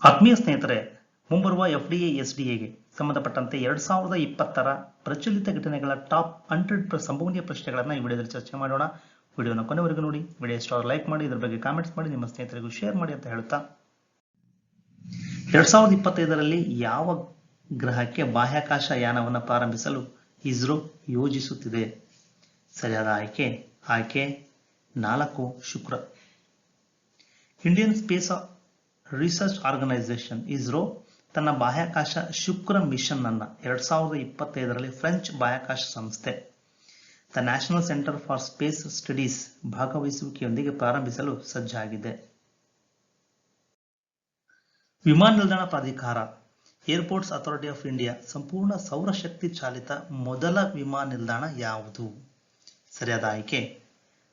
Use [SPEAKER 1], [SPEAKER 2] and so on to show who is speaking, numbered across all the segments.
[SPEAKER 1] ಆತ್ಮೀಯ ಸ್ನೇಹಿತರೆ, ಮುಂಬರುವ ಎಫ್ಡಿಎ ಎಸ್ಡಿಎಗೆ ಸಂಬಂಧಪಟ್ಟಂತೆ 2020ರ ಪ್ರಚಲಿತ ಘಟನೆಗಳ ಟಾಪ್ 100 ಸಂಭವನೀಯ ಪ್ರಶ್ನೆಗಳನ್ನು ಈ ವಿಡಿಯೋದಲ್ಲಿ ಚರ್ಚೆ ಮಾಡೋಣ. ವಿಡಿಯೋನ ಕೊನೆವರೆಗೂ ನೋಡಿ, ವಿಡಿಯೋ ಇಷ್ಟ ಲೈಕ್ ಮಾಡಿ, ಇದರ ಬಗ್ಗೆ ಕಾಮೆಂಟ್ಸ್ ಮಾಡಿ, ನಿಮ್ಮ ಸ್ನೇಹಿತರಿಗೂ ಶೇರ್ ಮಾಡಿ ಅಂತ ಹೇಳುತ್ತಾ 2025ರಲ್ಲಿ ಯಾವ ಗ್ರಹಕ್ಕೆ ಬಾಹ್ಯಾಕಾಶ ಯಾನವನ್ನು ಪ್ರಾರಂಭಿಸಲು ಇಸ್ರೋ ಯೋಜಿಸುತ್ತಿದೆ? ಸರಿಯಾದ ಆಯ್ಕೆ 4 ಶುಕ್ರ. Indian Space Research Organisation ISRO ತನ್ನ ಬಾಹ್ಯಾಕಾಶ ಶುಕ್ರ ಮಿಷನ್ ಅನ್ನು 2025ರಲ್ಲಿ ಫ್ರೆಂಚ್ ಬಾಹ್ಯಾಕಾಶ ಸಂಸ್ಥೆ the National Centre for Space Studies ಭಾಗವಹಿಸುವಿಕೆಯೊಂದಿಗೆ ಪ್ರಾರಂಭಿಸಲು ಸಜ್ಜಾಗಿದೆ. ವಿಮಾನ ನಿಲ್ದಾಣ ಪ್ರಾಧಿಕಾರ ಏರ್ಪೋರ್ಟ್ಸ್ ಅಥಾರಿಟಿ ಆಫ್ ಇಂಡಿಯಾ ಸಂಪೂರ್ಣ ಸೌರಶಕ್ತಿ ಚಾಲಿತ ಮೊದಲ ವಿಮಾನ ನಿಲ್ದಾಣ ಯಾವುದು? ಸರಿಯಾದ ಆಯ್ಕೆ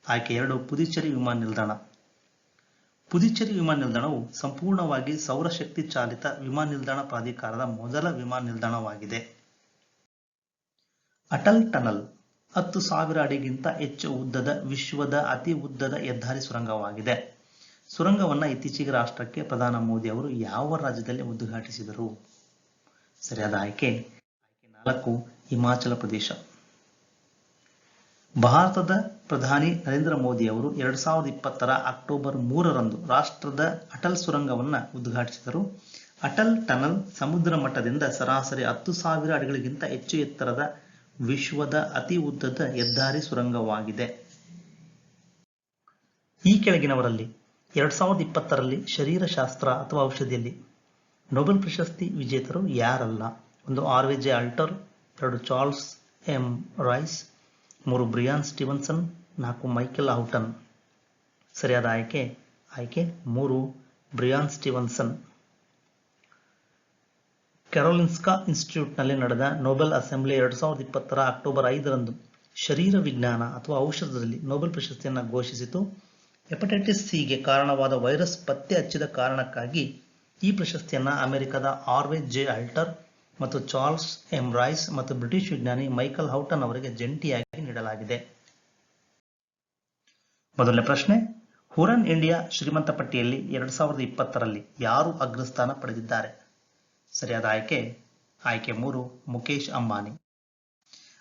[SPEAKER 1] 2 ಪುದುಚೇರಿ ವಿಮಾನ ನಿಲ್ದಾಣ. ಪುದುಚೇರಿ ವಿಮಾನ ನಿಲ್ದಾಣವು ಸಂಪೂರ್ಣವಾಗಿ ಸೌರಶಕ್ತಿ ಚಾಲಿತ ವಿಮಾನ ನಿಲ್ದಾಣ ಪ್ರಾಧಿಕಾರದ ಮೊದಲ ವಿಮಾನ ನಿಲ್ದಾಣವಾಗಿದೆ. ಅಟಲ್ ಟನಲ್ 10,000 ಅಡಿಗಿಂತ ಹೆಚ್ಚು ಉದ್ದದ ವಿಶ್ವದ ಅತಿ ಉದ್ದದ ಹೆದ್ದಾರಿ ಸುರಂಗವಾಗಿದೆ. ಸುರಂಗವನ್ನು ಇತ್ತೀಚೆಗೆ ರಾಷ್ಟ್ರಕ್ಕೆ ಪ್ರಧಾನಿ ಮೋದಿ ಅವರು ಯಾವ ರಾಜ್ಯದಲ್ಲಿ ಉದ್ಘಾಟಿಸಿದರು? ಸರಿಯಾದ ಆಯ್ಕೆ 4 ಹಿಮಾಚಲ ಪ್ರದೇಶ. ಭಾರತದ ಪ್ರಧಾನಿ ನರೇಂದ್ರ ಮೋದಿ ಅವರು 2020ರ ಅಕ್ಟೋಬರ್ 3ರಂದು ರಾಷ್ಟ್ರದ ಅಟಲ್ ಸುರಂಗವನ್ನು ಉದ್ಘಾಟಿಸಿದರು. ಅಟಲ್ ಟನಲ್ ಸಮುದ್ರ ಮಟ್ಟದಿಂದ ಸರಾಸರಿ 10,000 ಅಡಿಗಳಿಗಿಂತ ಹೆಚ್ಚು ಎತ್ತರದ ವಿಶ್ವದ ಅತಿ ಉದ್ದದ ಹೆದ್ದಾರಿ ಸುರಂಗವಾಗಿದೆ. ಈ ಕೆಳಗಿನವರಲ್ಲಿ 2020ರಲ್ಲಿ ಶರೀರಶಾಸ್ತ್ರ ಅಥವಾ ಔಷಧಿಯಲ್ಲಿ ನೊಬೆಲ್ ಪ್ರಶಸ್ತಿ ವಿಜೇತರು ಯಾರಲ್ಲ? 1 Harvey J. Alter, 2 Charles M Rice, 3 Brian Stevenson, 4 Michael Houghton. ಸರಿಯಾದ ಆಯ್ಕೆ 3 ಬ್ರಿಯಾನ್ ಸ್ಟೀವನ್ಸನ್. ಕೆರೋಲಿನ್ಸ್ಕಾ ಇನ್ಸ್ಟಿಟ್ಯೂಟ್ನಲ್ಲಿ ನಡೆದ ನೊಬೆಲ್ ಅಸೆಂಬ್ಲಿ 2020ರ ಅಕ್ಟೋಬರ್ 5ರಂದು ಶರೀರ ವಿಜ್ಞಾನ ಅಥವಾ ಔಷಧದಲ್ಲಿ ನೊಬೆಲ್ ಪ್ರಶಸ್ತಿಯನ್ನು ಘೋಷಿಸಿತು. ಹೆಪಟೈಟಿಸ್ ಸಿಗೆ ಕಾರಣವಾದ ವೈರಸ್ ಪತ್ತೆ ಹಚ್ಚಿದ ಕಾರಣಕ್ಕಾಗಿ ಈ ಪ್ರಶಸ್ತಿಯನ್ನು ಅಮೆರಿಕದ ಆರ್.ವಿ.ಜೆ. ಆಲ್ಟರ್ ಮತ್ತು ಚಾರ್ಲ್ಸ್ ಎಂ ರೈಸ್ ಮತ್ತು ಬ್ರಿಟಿಷ್ ವಿಜ್ಞಾನಿ ಮೈಕಲ್ ಹೌಟನ್ ಅವರಿಗೆ ಜಂಟಿಯಾಗಿ ನೀಡಲಾಗಿದೆ. ಮೊದಲನೇ ಪ್ರಶ್ನೆ, ಹುರನ್ ಇಂಡಿಯಾ ಶ್ರೀಮಂತ ಪಟ್ಟಿಯಲ್ಲಿ 2020ರಲ್ಲಿ ಯಾರು ಅಗ್ರಸ್ಥಾನ ಪಡೆದಿದ್ದಾರೆ? ಸರಿಯಾದ ಆಯ್ಕೆ 3 ಮುಕೇಶ್ ಅಂಬಾನಿ.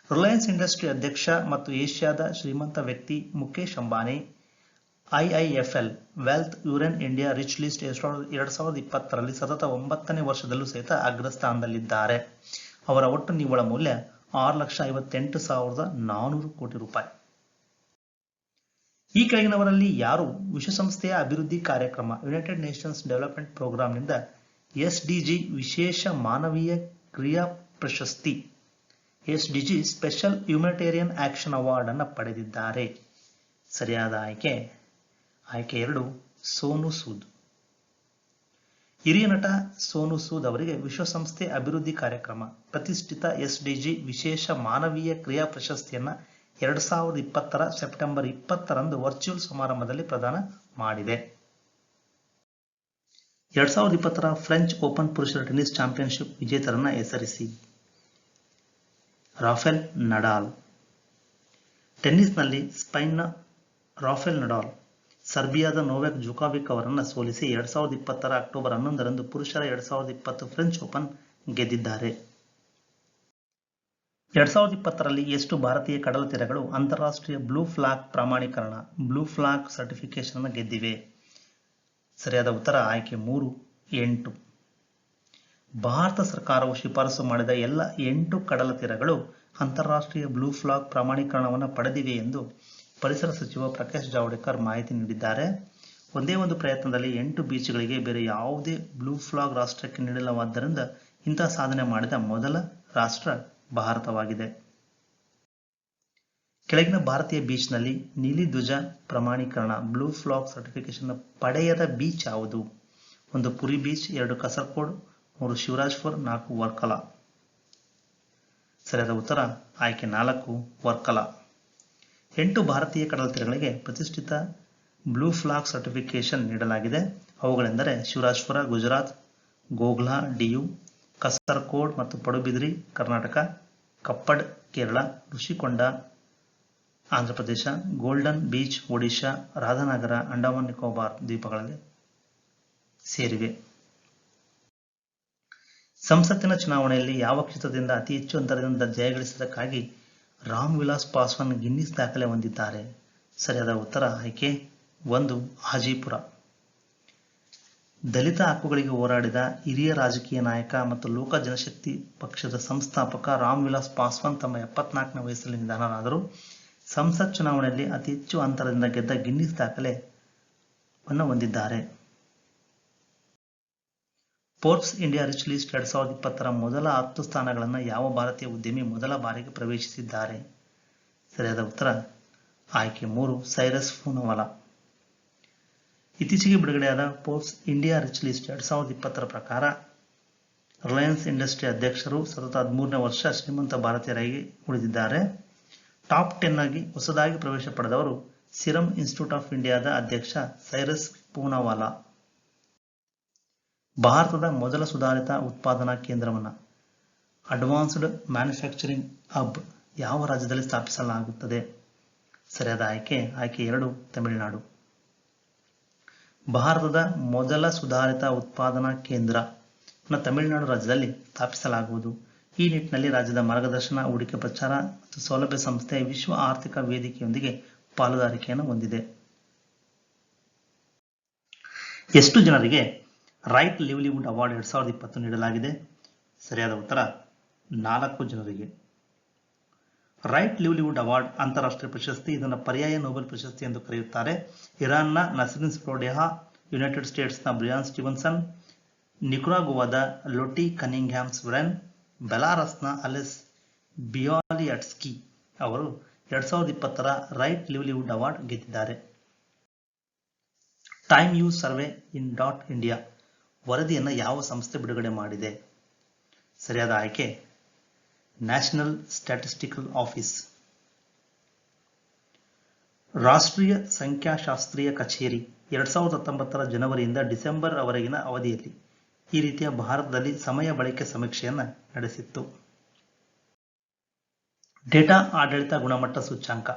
[SPEAKER 1] ರಿಲಯನ್ಸ್ ಇಂಡಸ್ಟ್ರಿ ಅಧ್ಯಕ್ಷ ಮತ್ತು ಏಷ್ಯಾದ ಶ್ರೀಮಂತ ವ್ಯಕ್ತಿ Mukesh Ambani IIFL Wealth Hurun India Rich List 2020ರಲ್ಲಿ ಸತತ 9ನೇ ವರ್ಷದಲ್ಲೂ ಸಹಿತ ಅಗ್ರಸ್ಥಾನದಲ್ಲಿದ್ದಾರೆ. ಅವರ ಒಟ್ಟು ನಿವ್ವಳ ಮೌಲ್ಯ 6,58,400 ಕೋಟಿ ರೂಪಾಯಿ. ಈ ಕೆಳಗಿನವರಲ್ಲಿ ಯಾರು ವಿಶ್ವಸಂಸ್ಥೆಯ ಅಭಿವೃದ್ಧಿ ಕಾರ್ಯಕ್ರಮ ಯುನೈಟೆಡ್ ನೇಷನ್ಸ್ ಡೆವಲಪ್ಮೆಂಟ್ ಪ್ರೋಗ್ರಾಂನಿಂದ ಎಸ್ಡಿಜಿ ವಿಶೇಷ ಮಾನವೀಯ ಕ್ರಿಯಾ ಪ್ರಶಸ್ತಿ SDG special humanitarian action award ಅನ್ನು ಪಡೆದಿದ್ದಾರೆ? ಸರಿಯಾದ ಆಯ್ಕೆ 2 ಸೋನು ಸೂದ್. ಹಿರಿಯ ನಟ ಸೋನು ಸೂದ್ ಅವರಿಗೆ ವಿಶ್ವಸಂಸ್ಥೆ ಅಭಿವೃದ್ಧಿ ಕಾರ್ಯಕ್ರಮ ಪ್ರತಿಷ್ಠಿತ ಎಸ್ಡಿಜಿ ವಿಶೇಷ ಮಾನವೀಯ ಕ್ರಿಯಾ ಪ್ರಶಸ್ತಿಯನ್ನು 2020ರ ಸೆಪ್ಟೆಂಬರ್ 20ರಂದು ವರ್ಚುವಲ್ ಸಮಾರಂಭದಲ್ಲಿ ಪ್ರದಾನ ಮಾಡಿದೆ. 2020ರ ಫ್ರೆಂಚ್ ಓಪನ್ ಪುರುಷರ ಟೆನ್ನಿಸ್ ಚಾಂಪಿಯನ್ಶಿಪ್ ವಿಜೇತರನ್ನ ಹೆಸರಿಸಿ? Rafael Nadal. ಟೆನ್ನಿಸ್ನಲ್ಲಿ ಸ್ಪೇನ್ನ ರಾಫೆಲ್ ನಡಾಲ್ ಸರ್ಬಿಯಾದ ನೋವಾಕ್ ಜೊಕೋವಿಕ್ ಅವರನ್ನು ಸೋಲಿಸಿ 2020ರ ಅಕ್ಟೋಬರ್ 11ರಂದು ಪುರುಷರ 2020 ಫ್ರೆಂಚ್ ಓಪನ್ ಗೆದ್ದಿದ್ದಾರೆ. 2020ರಲ್ಲಿ ಎಷ್ಟು ಭಾರತೀಯ ಕಡಲ ತೀರಗಳು ಅಂತಾರಾಷ್ಟ್ರೀಯ ಬ್ಲೂ ಫ್ಲಾಗ್ ಪ್ರಮಾಣೀಕರಣ ಬ್ಲೂ ಫ್ಲಾಗ್ ಸರ್ಟಿಫಿಕೇಶನ್ ಅನ್ನು ಗೆದ್ದಿವೆ? ಸರಿಯಾದ ಉತ್ತರ 8. ಭಾರತ ಸರ್ಕಾರವು ಶಿಫಾರಸು ಮಾಡಿದ ಎಲ್ಲ 8 ಕಡಲ ತೀರಗಳು ಅಂತಾರಾಷ್ಟ್ರೀಯ ಬ್ಲೂ ಫ್ಲಾಗ್ ಪ್ರಮಾಣೀಕರಣವನ್ನು ಪಡೆದಿವೆ ಎಂದು ಪರಿಸರ ಸಚಿವ ಪ್ರಕಾಶ್ ಜಾವಡೇಕರ್ ಮಾಹಿತಿ ನೀಡಿದ್ದಾರೆ. ಒಂದೇ ಒಂದು ಪ್ರಯತ್ನದಲ್ಲಿ 8 ಬೀಚ್ಗಳಿಗೆ ಬೇರೆ ಯಾವುದೇ ಬ್ಲೂ ಫ್ಲಾಗ್ ರಾಷ್ಟ್ರಕ್ಕೆ ನೀಡಲಾದ್ದರಿಂದ ಇಂತಹ ಸಾಧನೆ ಮಾಡಿದ ಮೊದಲ ರಾಷ್ಟ್ರ ಭಾರತವಾಗಿದೆ. ಕೆಳಗಿನ ಭಾರತೀಯ ಬೀಚ್ನಲ್ಲಿ ನೀಲಿ ಧ್ವಜ ಪ್ರಮಾಣೀಕರಣ ಬ್ಲೂ ಫ್ಲಾಗ್ ಸರ್ಟಿಫಿಕೇಶನ್ ಪಡೆಯದ ಬೀಚ್ ಯಾವುದು? 1 ಪುರಿ ಬೀಚ್, 2 ಕಸರ್ಕೋಡ್, 3 ಶಿವರಾಜ್ಪುರ್, 4 ವರ್ಕಲಾ. ಸರಿಯಾದ ಉತ್ತರ 4 ವರ್ಕಲಾ. 8 ಭಾರತೀಯ ಕಡಲ ತೀರಗಳಿಗೆ ಪ್ರತಿಷ್ಠಿತ ಬ್ಲೂ ಫ್ಲಾಗ್ ಸರ್ಟಿಫಿಕೇಶನ್ ನೀಡಲಾಗಿದೆ. ಅವುಗಳೆಂದರೆ ಶಿವರಾಜ್ಪುರ ಗುಜರಾತ್, ಗೋಗ್ಲಾ ಡಿಯು, ಕಸರ್ಕೋಡ್ ಮತ್ತು ಪಡುಬಿದ್ರಿ ಕರ್ನಾಟಕ, ಕಪ್ಪಡ್ ಕೇರಳ, ಋಷಿಕೊಂಡ ಆಂಧ್ರಪ್ರದೇಶ, ಗೋಲ್ಡನ್ ಬೀಚ್ ಒಡಿಶಾ, ರಾಧಾನಗರ ಅಂಡಮಾನ್ ನಿಕೋಬಾರ್ ದ್ವೀಪಗಳಲ್ಲಿ ಸೇರಿವೆ. ಸಂಸತ್ತಿನ ಚುನಾವಣೆಯಲ್ಲಿ ಯಾವ ಕ್ಷೇತ್ರದಿಂದ ಅತಿ ಹೆಚ್ಚು ಅಂತರದಿಂದ ಜಯಗಳಿಸಿದ್ದಕ್ಕಾಗಿ ರಾಮ್ ವಿಲಾಸ್ ಪಾಸ್ವಾನ್ ಗಿನ್ನಿಸ್ ದಾಖಲೆ ಹೊಂದಿದ್ದಾರೆ? ಸರಿಯಾದ ಉತ್ತರ ಆಯ್ಕೆ 1 ಹಾಜಿಪುರ. ದಲಿತ ಹಕ್ಕುಗಳಿಗೆ ಹೋರಾಡಿದ ಹಿರಿಯ ರಾಜಕೀಯ ನಾಯಕ ಮತ್ತು ಲೋಕ ಜನಶಕ್ತಿ ಪಕ್ಷದ ಸಂಸ್ಥಾಪಕ ರಾಮ್ ವಿಲಾಸ್ ಪಾಸ್ವಾನ್ ತಮ್ಮ 74ನೇ ವಯಸ್ಸಲ್ಲಿ ನಿಧನರಾದರು. ಸಂಸತ್ ಚುನಾವಣೆಯಲ್ಲಿ ಅತಿ ಹೆಚ್ಚು ಅಂತರದಿಂದ ಗೆದ್ದ ಗಿನ್ನಿಸ್ ದಾಖಲೆಯನ್ನು ಹೊಂದಿದ್ದಾರೆ. ಫೋರ್ಬ್ಸ್ ಇಂಡಿಯಾ ರಿಚ್ ಲಿಸ್ಟ್ 2020ರ ಮೊದಲ 10 ಸ್ಥಾನಗಳನ್ನು ಯಾವ ಭಾರತೀಯ ಉದ್ಯಮಿ ಮೊದಲ ಬಾರಿಗೆ ಪ್ರವೇಶಿಸಿದ್ದಾರೆ? ಸರಿಯಾದ ಉತ್ತರ ಆಯ್ಕೆ 3 ಸೈರಸ್ ಪೂನವಾಲಾ. ಇತ್ತೀಚೆಗೆ ಬಿಡುಗಡೆಯಾದ ಫೋರ್ಬ್ಸ್ ಇಂಡಿಯಾ ರಿಚ್ ಲಿಸ್ಟ್ 2020ರ ಪ್ರಕಾರ ರಿಲಯನ್ಸ್ ಇಂಡಸ್ಟ್ರಿ ಅಧ್ಯಕ್ಷರು ಸತತ 13ನೇ ವರ್ಷ ಶ್ರೀಮಂತ ಭಾರತೀಯರಾಗಿ ಉಳಿದಿದ್ದಾರೆ. ಟಾಪ್ 10 ಆಗಿ ಹೊಸದಾಗಿ ಪ್ರವೇಶ ಪಡೆದವರು ಸಿರಮ್ ಇನ್ಸ್ಟಿಟ್ಯೂಟ್ ಆಫ್ ಇಂಡಿಯಾದ ಅಧ್ಯಕ್ಷ ಸೈರಸ್ ಪೂನವಾಲಾ. ಭಾರತದ ಮೊದಲ ಸುಧಾರಿತ ಉತ್ಪಾದನಾ ಕೇಂದ್ರವನ್ನು ಅಡ್ವಾನ್ಸ್ಡ್ ಮ್ಯಾನುಫ್ಯಾಕ್ಚರಿಂಗ್ ಹಬ್ ಯಾವ ರಾಜ್ಯದಲ್ಲಿ ಸ್ಥಾಪಿಸಲಾಗುತ್ತದೆ? ಸರಿಯಾದ ಆಯ್ಕೆ 2 ತಮಿಳುನಾಡು. ಭಾರತದ ಮೊದಲ ಸುಧಾರಿತ ಉತ್ಪಾದನಾ ಕೇಂದ್ರವನ್ನು ತಮಿಳುನಾಡು ರಾಜ್ಯದಲ್ಲಿ ಸ್ಥಾಪಿಸಲಾಗುವುದು. ಈ ನಿಟ್ಟಿನಲ್ಲಿ ರಾಜ್ಯದ ಮಾರ್ಗದರ್ಶನ, ಹೂಡಿಕೆ ಪ್ರಚಾರ ಮತ್ತು ಸೌಲಭ್ಯ ಸಂಸ್ಥೆ ವಿಶ್ವ ಆರ್ಥಿಕ ವೇದಿಕೆಯೊಂದಿಗೆ ಪಾಲುದಾರಿಕೆಯನ್ನು ಹೊಂದಿದೆ. ಎಷ್ಟು ಜನರಿಗೆ ರೈಟ್ ಲಿವ್ಲಿಹುಡ್ ಅವಾರ್ಡ್ 2020 ನೀಡಲಾಗಿದೆ? ಸರಿಯಾದ ಉತ್ತರ 4 ಜನರಿಗೆ. ರೈಟ್ ಲಿವ್ಲಿಹುಡ್ ಅವಾರ್ಡ್ ಅಂತಾರಾಷ್ಟ್ರೀಯ ಪ್ರಶಸ್ತಿ. ಇದನ್ನು ಪರ್ಯಾಯ ನೊಬೆಲ್ ಪ್ರಶಸ್ತಿ ಎಂದು ಕರೆಯುತ್ತಾರೆ. ಇರಾನ್ನ ನಸ್ರಿನ್ ಸೊಟೋಡೆಹಾ, ಯುನೈಟೆಡ್ ಸ್ಟೇಟ್ಸ್ನ ಬ್ರಿಯಾನ್ ಸ್ಟೀವನ್ಸನ್, ನಿಕರಾಗುವಾದ ಲೊಟಿ ಕನಿಂಗ್ಹ್ಯಾಮ್ ಸ್ವೆರೆನ್, ಬೆಲಾರಸ್ನ ಅಲೆಸ್ ಬಿಯಾಲಿಯಟ್ಸ್ಕಿ ಅವರು 2020ರ ರೈಟ್ ಲಿವ್ಲಿಹುಡ್ ಅವಾರ್ಡ್ ಗೆದ್ದಿದ್ದಾರೆ. ಟೈಮ್ ಯೂಸ್ ಸರ್ವೆ ಇನ್ .ಇಂಡಿಯಾ ವರದಿಯನ್ನು ಯಾವ ಸಂಸ್ಥೆ ಬಿಡುಗಡೆ ಮಾಡಿದೆ? ಸರಿಯಾದ ಆಯ್ಕೆ ನ್ಯಾಷನಲ್ ಸ್ಟ್ಯಾಟಿಸ್ಟಿಕಲ್ ಆಫೀಸ್. ರಾಷ್ಟ್ರೀಯ ಸಂಖ್ಯಾಶಾಸ್ತ್ರೀಯ ಕಚೇರಿ 2019ರ ಜನವರಿಯಿಂದ ಡಿಸೆಂಬರ್ ವರೆಗಿನ ಅವಧಿಯಲ್ಲಿ ಈ ರೀತಿಯ ಭಾರತದಲ್ಲಿ ಸಮಯ ಬಳಕೆ ಸಮೀಕ್ಷೆಯನ್ನು ನಡೆಸಿತ್ತು. ಡೇಟಾ ಆಡಳಿತ ಗುಣಮಟ್ಟ ಸೂಚ್ಯಂಕ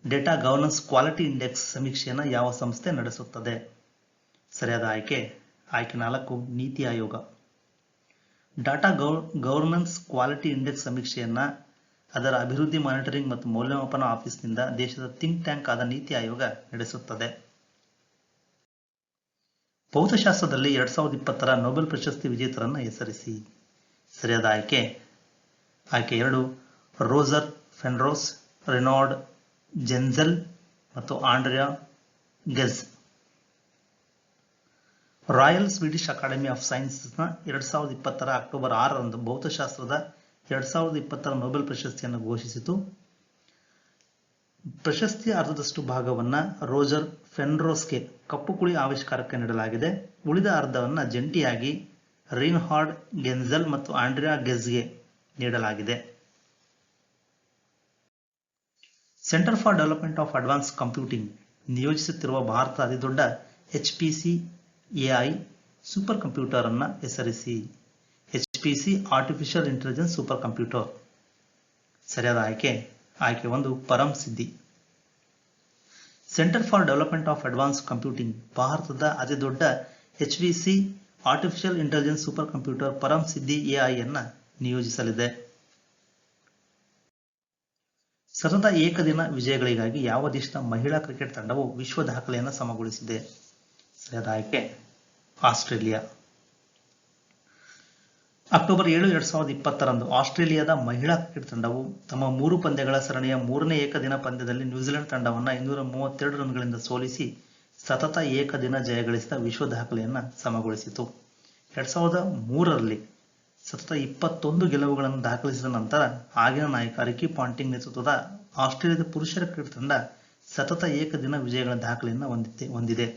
[SPEAKER 1] ಡೇಟಾ ಗವರ್ನೆನ್ಸ್ ಕ್ವಾಲಿಟಿ ಇಂಡೆಕ್ಸ್ ಸಮೀಕ್ಷೆಯನ್ನು ಯಾವ ಸಂಸ್ಥೆ ನಡೆಸುತ್ತದೆ? ಸರಿಯಾದ ಆಯ್ಕೆ 4 NITI Aayog. Data governance quality index ಸಮೀಕ್ಷೆಯನ್ನು ಅದರ ಅಭಿವೃದ್ಧಿ ಮಾನಿಟರಿಂಗ್ ಮತ್ತು ಮೌಲ್ಯಮಾಪನ ಆಫೀಸ್ನಿಂದ ದೇಶದ ಥಿಂಕ್ ಟ್ಯಾಂಕ್ ಆದ ನೀತಿ ಆಯೋಗ ನಡೆಸುತ್ತದೆ. ಭೌತಶಾಸ್ತ್ರದಲ್ಲಿ 2020ರ ನೊಬೆಲ್ ಪ್ರಶಸ್ತಿ ವಿಜೇತರನ್ನು ಹೆಸರಿಸಿ. ಸರಿಯಾದ ಆಯ್ಕೆ 2 ರೋಜರ್ ಫೆನ್ರೋಸ್, ರೆನಾರ್ಡ್ ಜೆನ್ಜೆಲ್ ಮತ್ತು Andrea Ghez. Royal Swedish Academy of ಸೈನ್ಸಸ್ನ 2020ರ ಅಕ್ಟೋಬರ್ 6ರಂದು ಭೌತಶಾಸ್ತ್ರದ 2020ರ ನೊಬೆಲ್ ಪ್ರಶಸ್ತಿಯನ್ನು ಘೋಷಿಸಿತು. ಪ್ರಶಸ್ತಿಯ ಅರ್ಧದಷ್ಟು ಭಾಗವನ್ನು ರೋಜರ್ ಫೆನ್ರೋಸ್ಗೆ ಕಪ್ಪು ಕುಳಿ ಆವಿಷ್ಕಾರಕ್ಕೆ ನೀಡಲಾಗಿದೆ. ಉಳಿದ ಅರ್ಧವನ್ನು ಜಂಟಿಯಾಗಿ ರಿನ್ಹಾರ್ಡ್ ಗೆನ್ಜೆಲ್ ಮತ್ತು ಆಂಡ್ರಿಯಾ ಗೆಜ್ಗೆ ನೀಡಲಾಗಿದೆ. Centre for Development of Advance Computing ನಿಯೋಜಿಸುತ್ತಿರುವ ಭಾರತದ ಅತಿದೊಡ್ಡ HPC AI ಸೂಪರ್ ಕಂಪ್ಯೂಟರ್ ಅನ್ನು ಹೆಸರಿಸಿ. HPC artificial intelligence super computer. ಸರಿಯಾದ ಆಯ್ಕೆ 1 Param Siddhi. Centre for Development of Advance Computing ಭಾರತದ ಅತಿದೊಡ್ಡ HPC artificial intelligence super computer Param Siddhi AI ಅನ್ನು ನಿಯೋಜಿಸಲಿದೆ. ಸತತ ಏಕದಿನ ವಿಜಯಗಳಿಗಾಗಿ ಯಾವ ದೇಶದ ಮಹಿಳಾ ಕ್ರಿಕೆಟ್ ತಂಡವು ವಿಶ್ವ ದಾಖಲೆಯನ್ನು ಸಮಗೊಳಿಸಿದೆ? ಸರಿಯಾದ ಆಯ್ಕೆ ಆಸ್ಟ್ರೇಲಿಯಾ. ಅಕ್ಟೋಬರ್ 7, 2020ರಂದು ಆಸ್ಟ್ರೇಲಿಯಾದ ಮಹಿಳಾ ಕ್ರಿಕೆಟ್ ತಂಡವು ತಮ್ಮ 3 ಪಂದ್ಯಗಳ ಸರಣಿಯ 3ನೇ ಏಕದಿನ ಪಂದ್ಯದಲ್ಲಿ ನ್ಯೂಜಿಲೆಂಡ್ ತಂಡವನ್ನು 232 ರನ್ಗಳಿಂದ ಸೋಲಿಸಿ ಸತತ ಏಕದಿನ ಜಯಗಳಿಸಿದ ವಿಶ್ವ ದಾಖಲೆಯನ್ನು ಸಮಗೊಳಿಸಿತು. 2003ರಲ್ಲಿ ಸತತ 21 ಗೆಲುವುಗಳನ್ನು ದಾಖಲಿಸಿದ ನಂತರ ಆಗಿನ ನಾಯಕ ರಿಕಿ ಪಾಂಟಿಂಗ್ ನೇತೃತ್ವದ ಆಸ್ಟ್ರೇಲಿಯಾದ ಪುರುಷರ ಕ್ರಿಕೆಟ್ ತಂಡ ಸತತ ಏಕದಿನ ವಿಜಯಗಳ ದಾಖಲೆಯನ್ನು ಹೊಂದಿದೆ.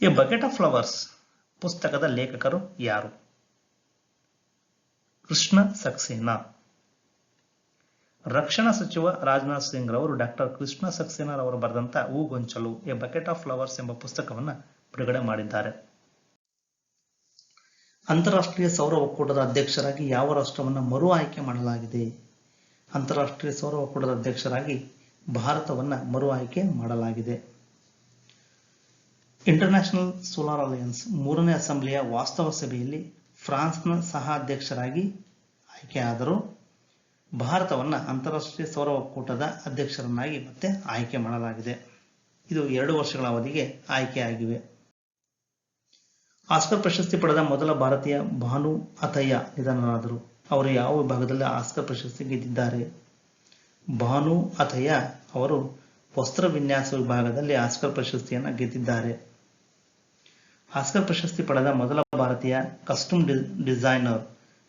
[SPEAKER 1] ಎ ಬಕೆಟ್ ಆಫ್ ಫ್ಲವರ್ಸ್ ಪುಸ್ತಕದ ಲೇಖಕರು ಯಾರು? ಕೃಷ್ಣ ಸಕ್ಸೇನಾ. ರಕ್ಷಣಾ ಸಚಿವ ರಾಜನಾಥ್ ಸಿಂಗ್ ರವರು ಡಾಕ್ಟರ್ ಕೃಷ್ಣ ಸಕ್ಸೇನಾ ರವರು ಬರೆದಂತ ಹೂಗೊಂಚಲು ಎ ಬಕೆಟ್ ಆಫ್ ಫ್ಲವರ್ಸ್ ಎಂಬ ಪುಸ್ತಕವನ್ನು ಬಿಡುಗಡೆ ಮಾಡಿದ್ದಾರೆ. ಅಂತಾರಾಷ್ಟ್ರೀಯ ಸೌರ ಒಕ್ಕೂಟದ ಅಧ್ಯಕ್ಷರಾಗಿ ಯಾವ ರಾಷ್ಟ್ರವನ್ನು ಮರು ಆಯ್ಕೆ ಮಾಡಲಾಗಿದೆ? ಅಂತಾರಾಷ್ಟ್ರೀಯ ಸೌರ ಒಕ್ಕೂಟದ ಅಧ್ಯಕ್ಷರಾಗಿ ಭಾರತವನ್ನು ಮರು ಆಯ್ಕೆ ಮಾಡಲಾಗಿದೆ. ಇಂಟರ್ನ್ಯಾಷನಲ್ ಸೋಲಾರ್ ಅಲಯನ್ಸ್ ಮೂರನೇ ಅಸೆಂಬ್ಲಿಯ ವಾಸ್ತವ ಸಭೆಯಲ್ಲಿ ಫ್ರಾನ್ಸ್ನ ಸಹ ಅಧ್ಯಕ್ಷರಾಗಿ ಆಯ್ಕೆಯಾದರು. ಭಾರತವನ್ನು ಅಂತಾರಾಷ್ಟ್ರೀಯ ಸೌರ ಒಕ್ಕೂಟದ ಅಧ್ಯಕ್ಷರನ್ನಾಗಿ ಮತ್ತೆ ಆಯ್ಕೆ ಮಾಡಲಾಗಿದೆ. ಇದು 2 ವರ್ಷಗಳ ಅವಧಿಗೆ ಆಯ್ಕೆಯಾಗಿವೆ. ಆಸ್ಕರ್ ಪ್ರಶಸ್ತಿ ಪಡೆದ ಮೊದಲ ಭಾರತೀಯ ಭಾನು ಅಥಯ್ಯ ನಿಧನರಾದರು. ಅವರು ಯಾವ ವಿಭಾಗದಲ್ಲಿ ಆಸ್ಕರ್ ಪ್ರಶಸ್ತಿ ಗೆದ್ದಿದ್ದಾರೆ? ಭಾನು ಅಥಯ್ಯ ಅವರು ವಸ್ತ್ರ ವಿನ್ಯಾಸ ವಿಭಾಗದಲ್ಲಿ ಆಸ್ಕರ್ ಪ್ರಶಸ್ತಿಯನ್ನು ಗೆದ್ದಿದ್ದಾರೆ. ಆಸ್ಕರ್ ಪ್ರಶಸ್ತಿ ಪಡೆದ ಮೊದಲ ಭಾರತೀಯ ಕಸ್ಟಮ್ ಡಿಸೈನರ್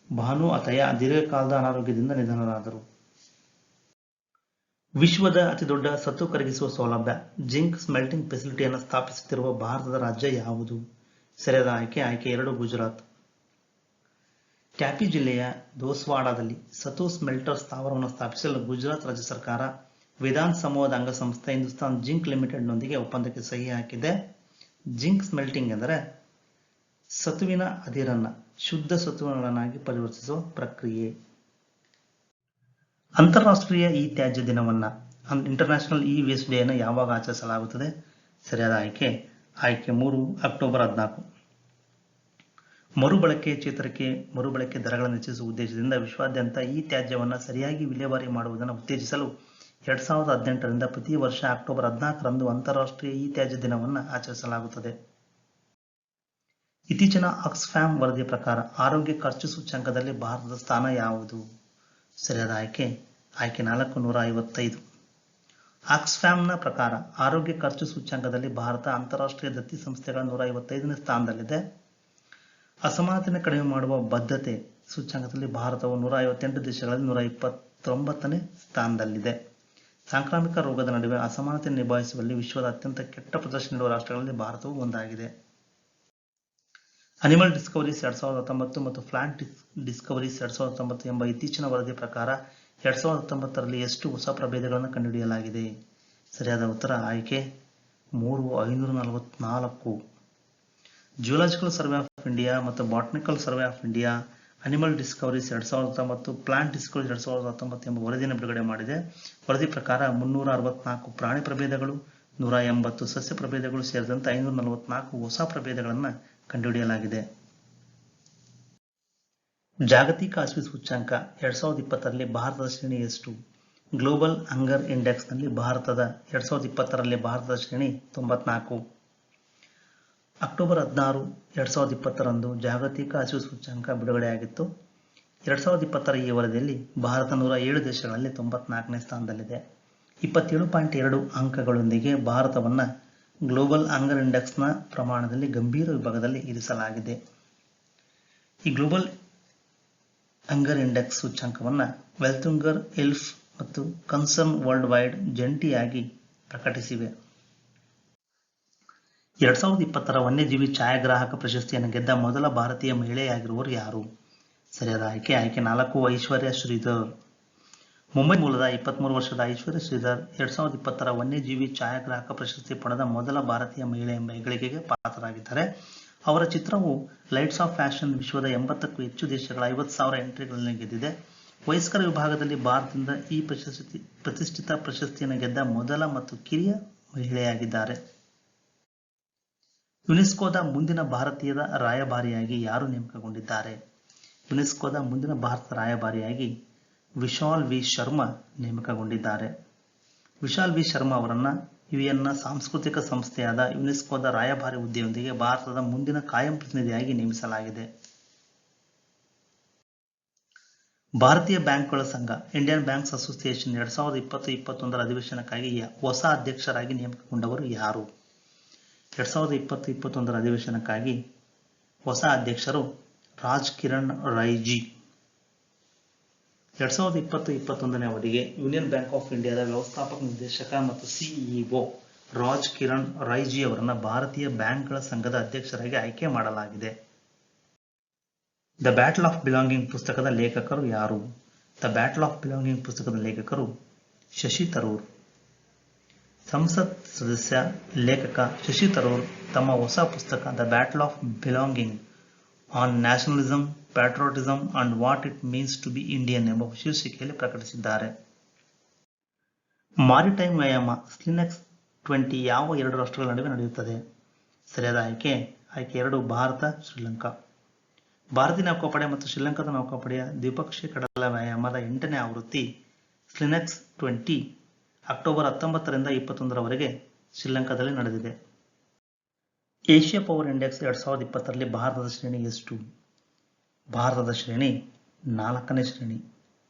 [SPEAKER 1] ಭಾನು ಅಥಯ್ಯ ದೀರ್ಘಕಾಲದ ಅನಾರೋಗ್ಯದಿಂದ ನಿಧನರಾದರು. ವಿಶ್ವದ ಅತಿದೊಡ್ಡ ಸತು ಕರಗಿಸುವ ಸೌಲಭ್ಯ ಜಿಂಕ್ ಸ್ಮೆಲ್ಟಿಂಗ್ ಫೆಸಿಲಿಟಿಯನ್ನು ಸ್ಥಾಪಿಸುತ್ತಿರುವ ಭಾರತದ ರಾಜ್ಯ ಯಾವುದು? ಸರಿಯಾದ ಆಯ್ಕೆ 2 ಗುಜರಾತ್. ಟ್ಯಾಪಿ ಜಿಲ್ಲೆಯ ದೋಸ್ವಾಡಾದಲ್ಲಿ ಸತು ಸ್ಮೆಲ್ಟರ್ ಸ್ಥಾವರವನ್ನು ಸ್ಥಾಪಿಸಲು ಗುಜರಾತ್ ರಾಜ್ಯ ಸರ್ಕಾರ ವೇದಾಂತ್ ಸಮೂಹದ ಅಂಗಸಂಸ್ಥೆ ಹಿಂದೂಸ್ತಾನ್ ಜಿಂಕ್ ಲಿಮಿಟೆಡ್ನೊಂದಿಗೆ ಒಪ್ಪಂದಕ್ಕೆ ಸಹಿ ಹಾಕಿದೆ. ಜಿಂಕ್ ಸ್ಮೆಲ್ಟಿಂಗ್ ಎಂದರೆ ಸತುವಿನ ಅದಿರನ್ನು ಶುದ್ಧ ಸತುವಿನನ್ನಾಗಿ ಪರಿವರ್ತಿಸುವ ಪ್ರಕ್ರಿಯೆ. ಅಂತಾರಾಷ್ಟ್ರೀಯ ಇ ತ್ಯಾಜ್ಯ ದಿನವನ್ನು ಇಂಟರ್ನ್ಯಾಷನಲ್ ಇ ವೇಸ್ಟ್ ಡೇ ಅನ್ನು ಯಾವಾಗ ಆಚರಿಸಲಾಗುತ್ತದೆ? ಸರಿಯಾದ ಆಯ್ಕೆ 3 ಅಕ್ಟೋಬರ್ 14. ಮರುಬಳಕೆ ಚೇತರಿಕೆ ಮರುಬಳಕೆ ದರಗಳನ್ನು ಹೆಚ್ಚಿಸುವ ಉದ್ದೇಶದಿಂದ ವಿಶ್ವಾದ್ಯಂತ ಇ ತ್ಯಾಜ್ಯವನ್ನು ಸರಿಯಾಗಿ ವಿಲೇವಾರಿ ಮಾಡುವುದನ್ನು ಉತ್ತೇಜಿಸಲು 2018ರಿಂದ ಪ್ರತಿ ವರ್ಷ ಅಕ್ಟೋಬರ್ 14ರಂದು ಅಂತಾರಾಷ್ಟ್ರೀಯ ಇ ತ್ಯಾಜ್ಯ ದಿನವನ್ನು ಆಚರಿಸಲಾಗುತ್ತದೆ. ಇತ್ತೀಚಿನ ಆಕ್ಸ್ಫ್ಯಾಮ್ ವರದಿಯ ಪ್ರಕಾರ ಆರೋಗ್ಯ ಖರ್ಚು ಸೂಚ್ಯಂಕದಲ್ಲಿ ಭಾರತದ ಸ್ಥಾನ ಯಾವುದು? ಸರಿಯಾದ ಆಯ್ಕೆ 455. ಆಕ್ಸ್ಫ್ಯಾಮ್ನ ಪ್ರಕಾರ ಆರೋಗ್ಯ ಖರ್ಚು ಸೂಚ್ಯಂಕದಲ್ಲಿ ಭಾರತ ಅಂತಾರಾಷ್ಟ್ರೀಯ ದತ್ತಿ ಸಂಸ್ಥೆಗಳ 155ನೇ ಸ್ಥಾನದಲ್ಲಿದೆ. ಅಸಮಾನತೆ ಕಡಿಮೆ ಮಾಡುವ ಬದ್ಧತೆ ಸೂಚ್ಯಂಕದಲ್ಲಿ ಭಾರತವು 158 ದೇಶಗಳಲ್ಲಿ 129ನೇ ಸ್ಥಾನದಲ್ಲಿದೆ. ಸಾಂಕ್ರಾಮಿಕ ರೋಗದ ನಡುವೆ ಅಸಮಾನತೆ ನಿಭಾಯಿಸುವಲ್ಲಿ ವಿಶ್ವದ ಅತ್ಯಂತ ಕೆಟ್ಟ ಪ್ರದರ್ಶನ ನೀಡುವ ರಾಷ್ಟ್ರಗಳಲ್ಲಿ ಭಾರತವು ಒಂದಾಗಿದೆ. ಅನಿಮಲ್ ಡಿಸ್ಕವರೀಸ್ 2019 ಮತ್ತು ಪ್ಲಾಂಟ್ ಡಿಸ್ಕವರೀಸ್ 2019 ಎಂಬ ಇತ್ತೀಚಿನ ವರದಿಯ ಪ್ರಕಾರ 2019ರಲ್ಲಿ ಎಷ್ಟು ಹೊಸ ಪ್ರಭೇದಗಳನ್ನು ಕಂಡುಹಿಡಿಯಲಾಗಿದೆ? ಸರಿಯಾದ ಉತ್ತರ ಆಯ್ಕೆ 544. ಜಿಯೋಲಾಜಿಕಲ್ ಸರ್ವೆ ಆಫ್ ಇಂಡಿಯಾ ಮತ್ತು botanical survey of India animal discoveries 2019 plant discoveries 2019 ಎಂಬ ವರದಿಯನ್ನು ಬಿಡುಗಡೆ ಮಾಡಿದೆ. ವರದಿ ಪ್ರಕಾರ 364 ಪ್ರಾಣಿ ಪ್ರಭೇದಗಳು, 180 ಸಸ್ಯ ಪ್ರಭೇದಗಳು ಸೇರಿದಂತೆ 544 ಹೊಸ ಪ್ರಭೇದಗಳನ್ನು ಕಂಡುಹಿಡಿಯಲಾಗಿದೆ. ಜಾಗತಿಕ ಹಸಿವು ಸೂಚ್ಯಂಕ 2020ರಲ್ಲಿ ಭಾರತದ ಶ್ರೇಣಿ ಎಷ್ಟು? ಗ್ಲೋಬಲ್ ಹಂಗರ್ ಇಂಡೆಕ್ಸ್ನಲ್ಲಿ 2020ರಲ್ಲಿ ಭಾರತದ ಶ್ರೇಣಿ 94. ಅಕ್ಟೋಬರ್ 16, 2020ರಂದು ಜಾಗತಿಕ ಹಸಿವು ಸೂಚ್ಯಂಕ ಬಿಡುಗಡೆಯಾಗಿತ್ತು. 2020ರ ಈ ವರದಿಯಲ್ಲಿ ಭಾರತ 107 ದೇಶಗಳಲ್ಲಿ 94ನೇ ಸ್ಥಾನದಲ್ಲಿದೆ. 27.2 ಅಂಕಗಳೊಂದಿಗೆ ಭಾರತವನ್ನು ಗ್ಲೋಬಲ್ ಹಂಗರ್ ಇಂಡೆಕ್ಸ್ನ ಪ್ರಮಾಣದಲ್ಲಿ ಗಂಭೀರ ವಿಭಾಗದಲ್ಲಿ ಇರಿಸಲಾಗಿದೆ. ಈ ಗ್ಲೋಬಲ್ ಹಂಗರ್ ಇಂಡೆಕ್ಸ್ ಸೂಚ್ಯಂಕವನ್ನು ವೆಲ್ತುಂಗರ್, ಎಲ್ಫ್ ಮತ್ತು ಕನ್ಸರ್ನ್ ವರ್ಲ್ಡ್ ವೈಡ್ ಜಂಟಿಯಾಗಿ ಪ್ರಕಟಿಸಿವೆ. 2020ರ ವನ್ಯಜೀವಿ ಛಾಯಾಗ್ರಾಹಕ ಪ್ರಶಸ್ತಿಯನ್ನು ಗೆದ್ದ ಮೊದಲ ಭಾರತೀಯ ಮಹಿಳೆಯಾಗಿರುವವರು ಯಾರು? ಸರಿಯಾದ ಆಯ್ಕೆ 4 ಐಶ್ವರ್ಯ ಶ್ರೀಧರ್. ಮುಂಬೈ ಮೂಲದ 23 ವರ್ಷದ ಐಶ್ವರ್ಯ ಶ್ರೀಧರ್ 2020ರ ವನ್ಯಜೀವಿ ಛಾಯಾಗ್ರಾಹಕ ಪ್ರಶಸ್ತಿ ಪಡೆದ ಮೊದಲ ಭಾರತೀಯ ಮಹಿಳೆ ಎಂಬ ಹೆಗ್ಗಳಿಕೆಗೆ ಪಾತ್ರರಾಗಿದ್ದಾರೆ. ಅವರ ಚಿತ್ರವು ಲೈಟ್ಸ್ ಆಫ್ ಫ್ಯಾಷನ್ ವಿಶ್ವದ 80ಕ್ಕೂ ಹೆಚ್ಚು ದೇಶಗಳ 50,000 ಎಂಟ್ರಿಗಳನ್ನು ಗೆದ್ದಿದೆ. ವಯಸ್ಕರ ವಿಭಾಗದಲ್ಲಿ ಭಾರತದಿಂದ ಈ ಪ್ರತಿಷ್ಠಿತ ಪ್ರಶಸ್ತಿಯನ್ನು ಗೆದ್ದ ಮೊದಲ ಮತ್ತು ಕಿರಿಯ ಮಹಿಳೆಯಾಗಿದ್ದಾರೆ. ಯುನೆಸ್ಕೋದ ಮುಂದಿನ ಭಾರತೀಯದ ರಾಯಭಾರಿಯಾಗಿ ಯಾರು ನೇಮಕಗೊಂಡಿದ್ದಾರೆ? ಯುನೆಸ್ಕೋದ ಮುಂದಿನ ಭಾರತದ ರಾಯಭಾರಿಯಾಗಿ ವಿಶಾಲ್ ವಿ ಶರ್ಮಾ ನೇಮಕಗೊಂಡಿದ್ದಾರೆ. ವಿಶಾಲ್ ವಿ ಶರ್ಮಾ ಅವರನ್ನು ಯುಎನ್ನ ಸಾಂಸ್ಕೃತಿಕ ಸಂಸ್ಥೆಯಾದ ಯುನೆಸ್ಕೋದ ರಾಯಭಾರಿ ಹುದ್ದೆಯೊಂದಿಗೆ ಭಾರತದ ಮುಂದಿನ ಕಾಯಂ ಪ್ರತಿನಿಧಿಯಾಗಿ ನೇಮಿಸಲಾಗಿದೆ. ಭಾರತೀಯ ಬ್ಯಾಂಕ್ಗಳ ಸಂಘ ಇಂಡಿಯನ್ ಬ್ಯಾಂಕ್ಸ್ ಅಸೋಸಿಯೇಷನ್ 2020-21ರ ಅಧಿವೇಶನಕ್ಕಾಗಿ ಹೊಸ ಅಧ್ಯಕ್ಷರಾಗಿ ನೇಮಕಗೊಂಡವರು ಯಾರು? 2020-21ರ ಅಧಿವೇಶನಕ್ಕಾಗಿ ಹೊಸ ಅಧ್ಯಕ್ಷರು ರಾಜ್ ಕಿರಣ್ ರೈಜಿ. 2020-21ನೇ ಅವಧಿಗೆ ಯೂನಿಯನ್ ಬ್ಯಾಂಕ್ ಆಫ್ ಇಂಡಿಯಾದ ವ್ಯವಸ್ಥಾಪಕ ನಿರ್ದೇಶಕ ಮತ್ತು ಸಿಇಒ ರಾಜ್ ಕಿರಣ್ ರೈಜಿ ಅವರನ್ನು ಭಾರತೀಯ ಬ್ಯಾಂಕ್ಗಳ ಸಂಘದ ಅಧ್ಯಕ್ಷರಾಗಿ ಆಯ್ಕೆ ಮಾಡಲಾಗಿದೆ. ದ ಬ್ಯಾಟಲ್ ಆಫ್ ಬಿಲಾಂಗಿಂಗ್ ಪುಸ್ತಕದ ಲೇಖಕರು ಯಾರು? ದ ಬ್ಯಾಟಲ್ ಆಫ್ ಬಿಲಾಂಗಿಂಗ್ ಪುಸ್ತಕದ ಲೇಖಕರು ಶಶಿ ತರೂರ್. ಸಂಸತ್ ಸದಸ್ಯ ಲೇಖಕ ಶಶಿ ತರೂರ್ ತಮ್ಮ ಹೊಸ ಪುಸ್ತಕ the Battle of Belonging on Nationalism, Patriotism and What It Means to Be Indian ಎಂಬ ಶೀರ್ಷಿಕೆಯಲ್ಲಿ ಪ್ರಕಟಿಸಿದ್ದಾರೆ. ಮಾರಿಟೈಮ್ ವ್ಯಾಯಾಮ ಸ್ಲಿನೆಕ್ಸ್ 20 ಯಾವ 2 ರಾಷ್ಟ್ರಗಳ ನಡುವೆ ನಡೆಯುತ್ತದೆ? ಸರಿಯಾದ ಆಯ್ಕೆ ಆಯ್ಕೆ 2 ಭಾರತ ಶ್ರೀಲಂಕಾ. ಭಾರತೀಯ ನೌಕಾಪಡೆ ಮತ್ತು ಶ್ರೀಲಂಕಾದ ನೌಕಾಪಡೆಯ ದ್ವಿಪಕ್ಷೀಯ ಕಡಲ ವ್ಯಾಯಾಮದ 8ನೇ ಆವೃತ್ತಿ ಸ್ಲಿನೆಕ್ಸ್ 20 ಅಕ್ಟೋಬರ್ 19ರಿಂದ 21ರವರೆಗೆ ಶ್ರೀಲಂಕಾದಲ್ಲಿ ನಡೆದಿದೆ. ಏಷ್ಯಾ ಪವರ್ ಇಂಡೆಕ್ಸ್ 2020ರಲ್ಲಿ ಭಾರತದ ಶ್ರೇಣಿ ಎಷ್ಟು? ಭಾರತದ ಶ್ರೇಣಿ 4ನೇ ಶ್ರೇಣಿ.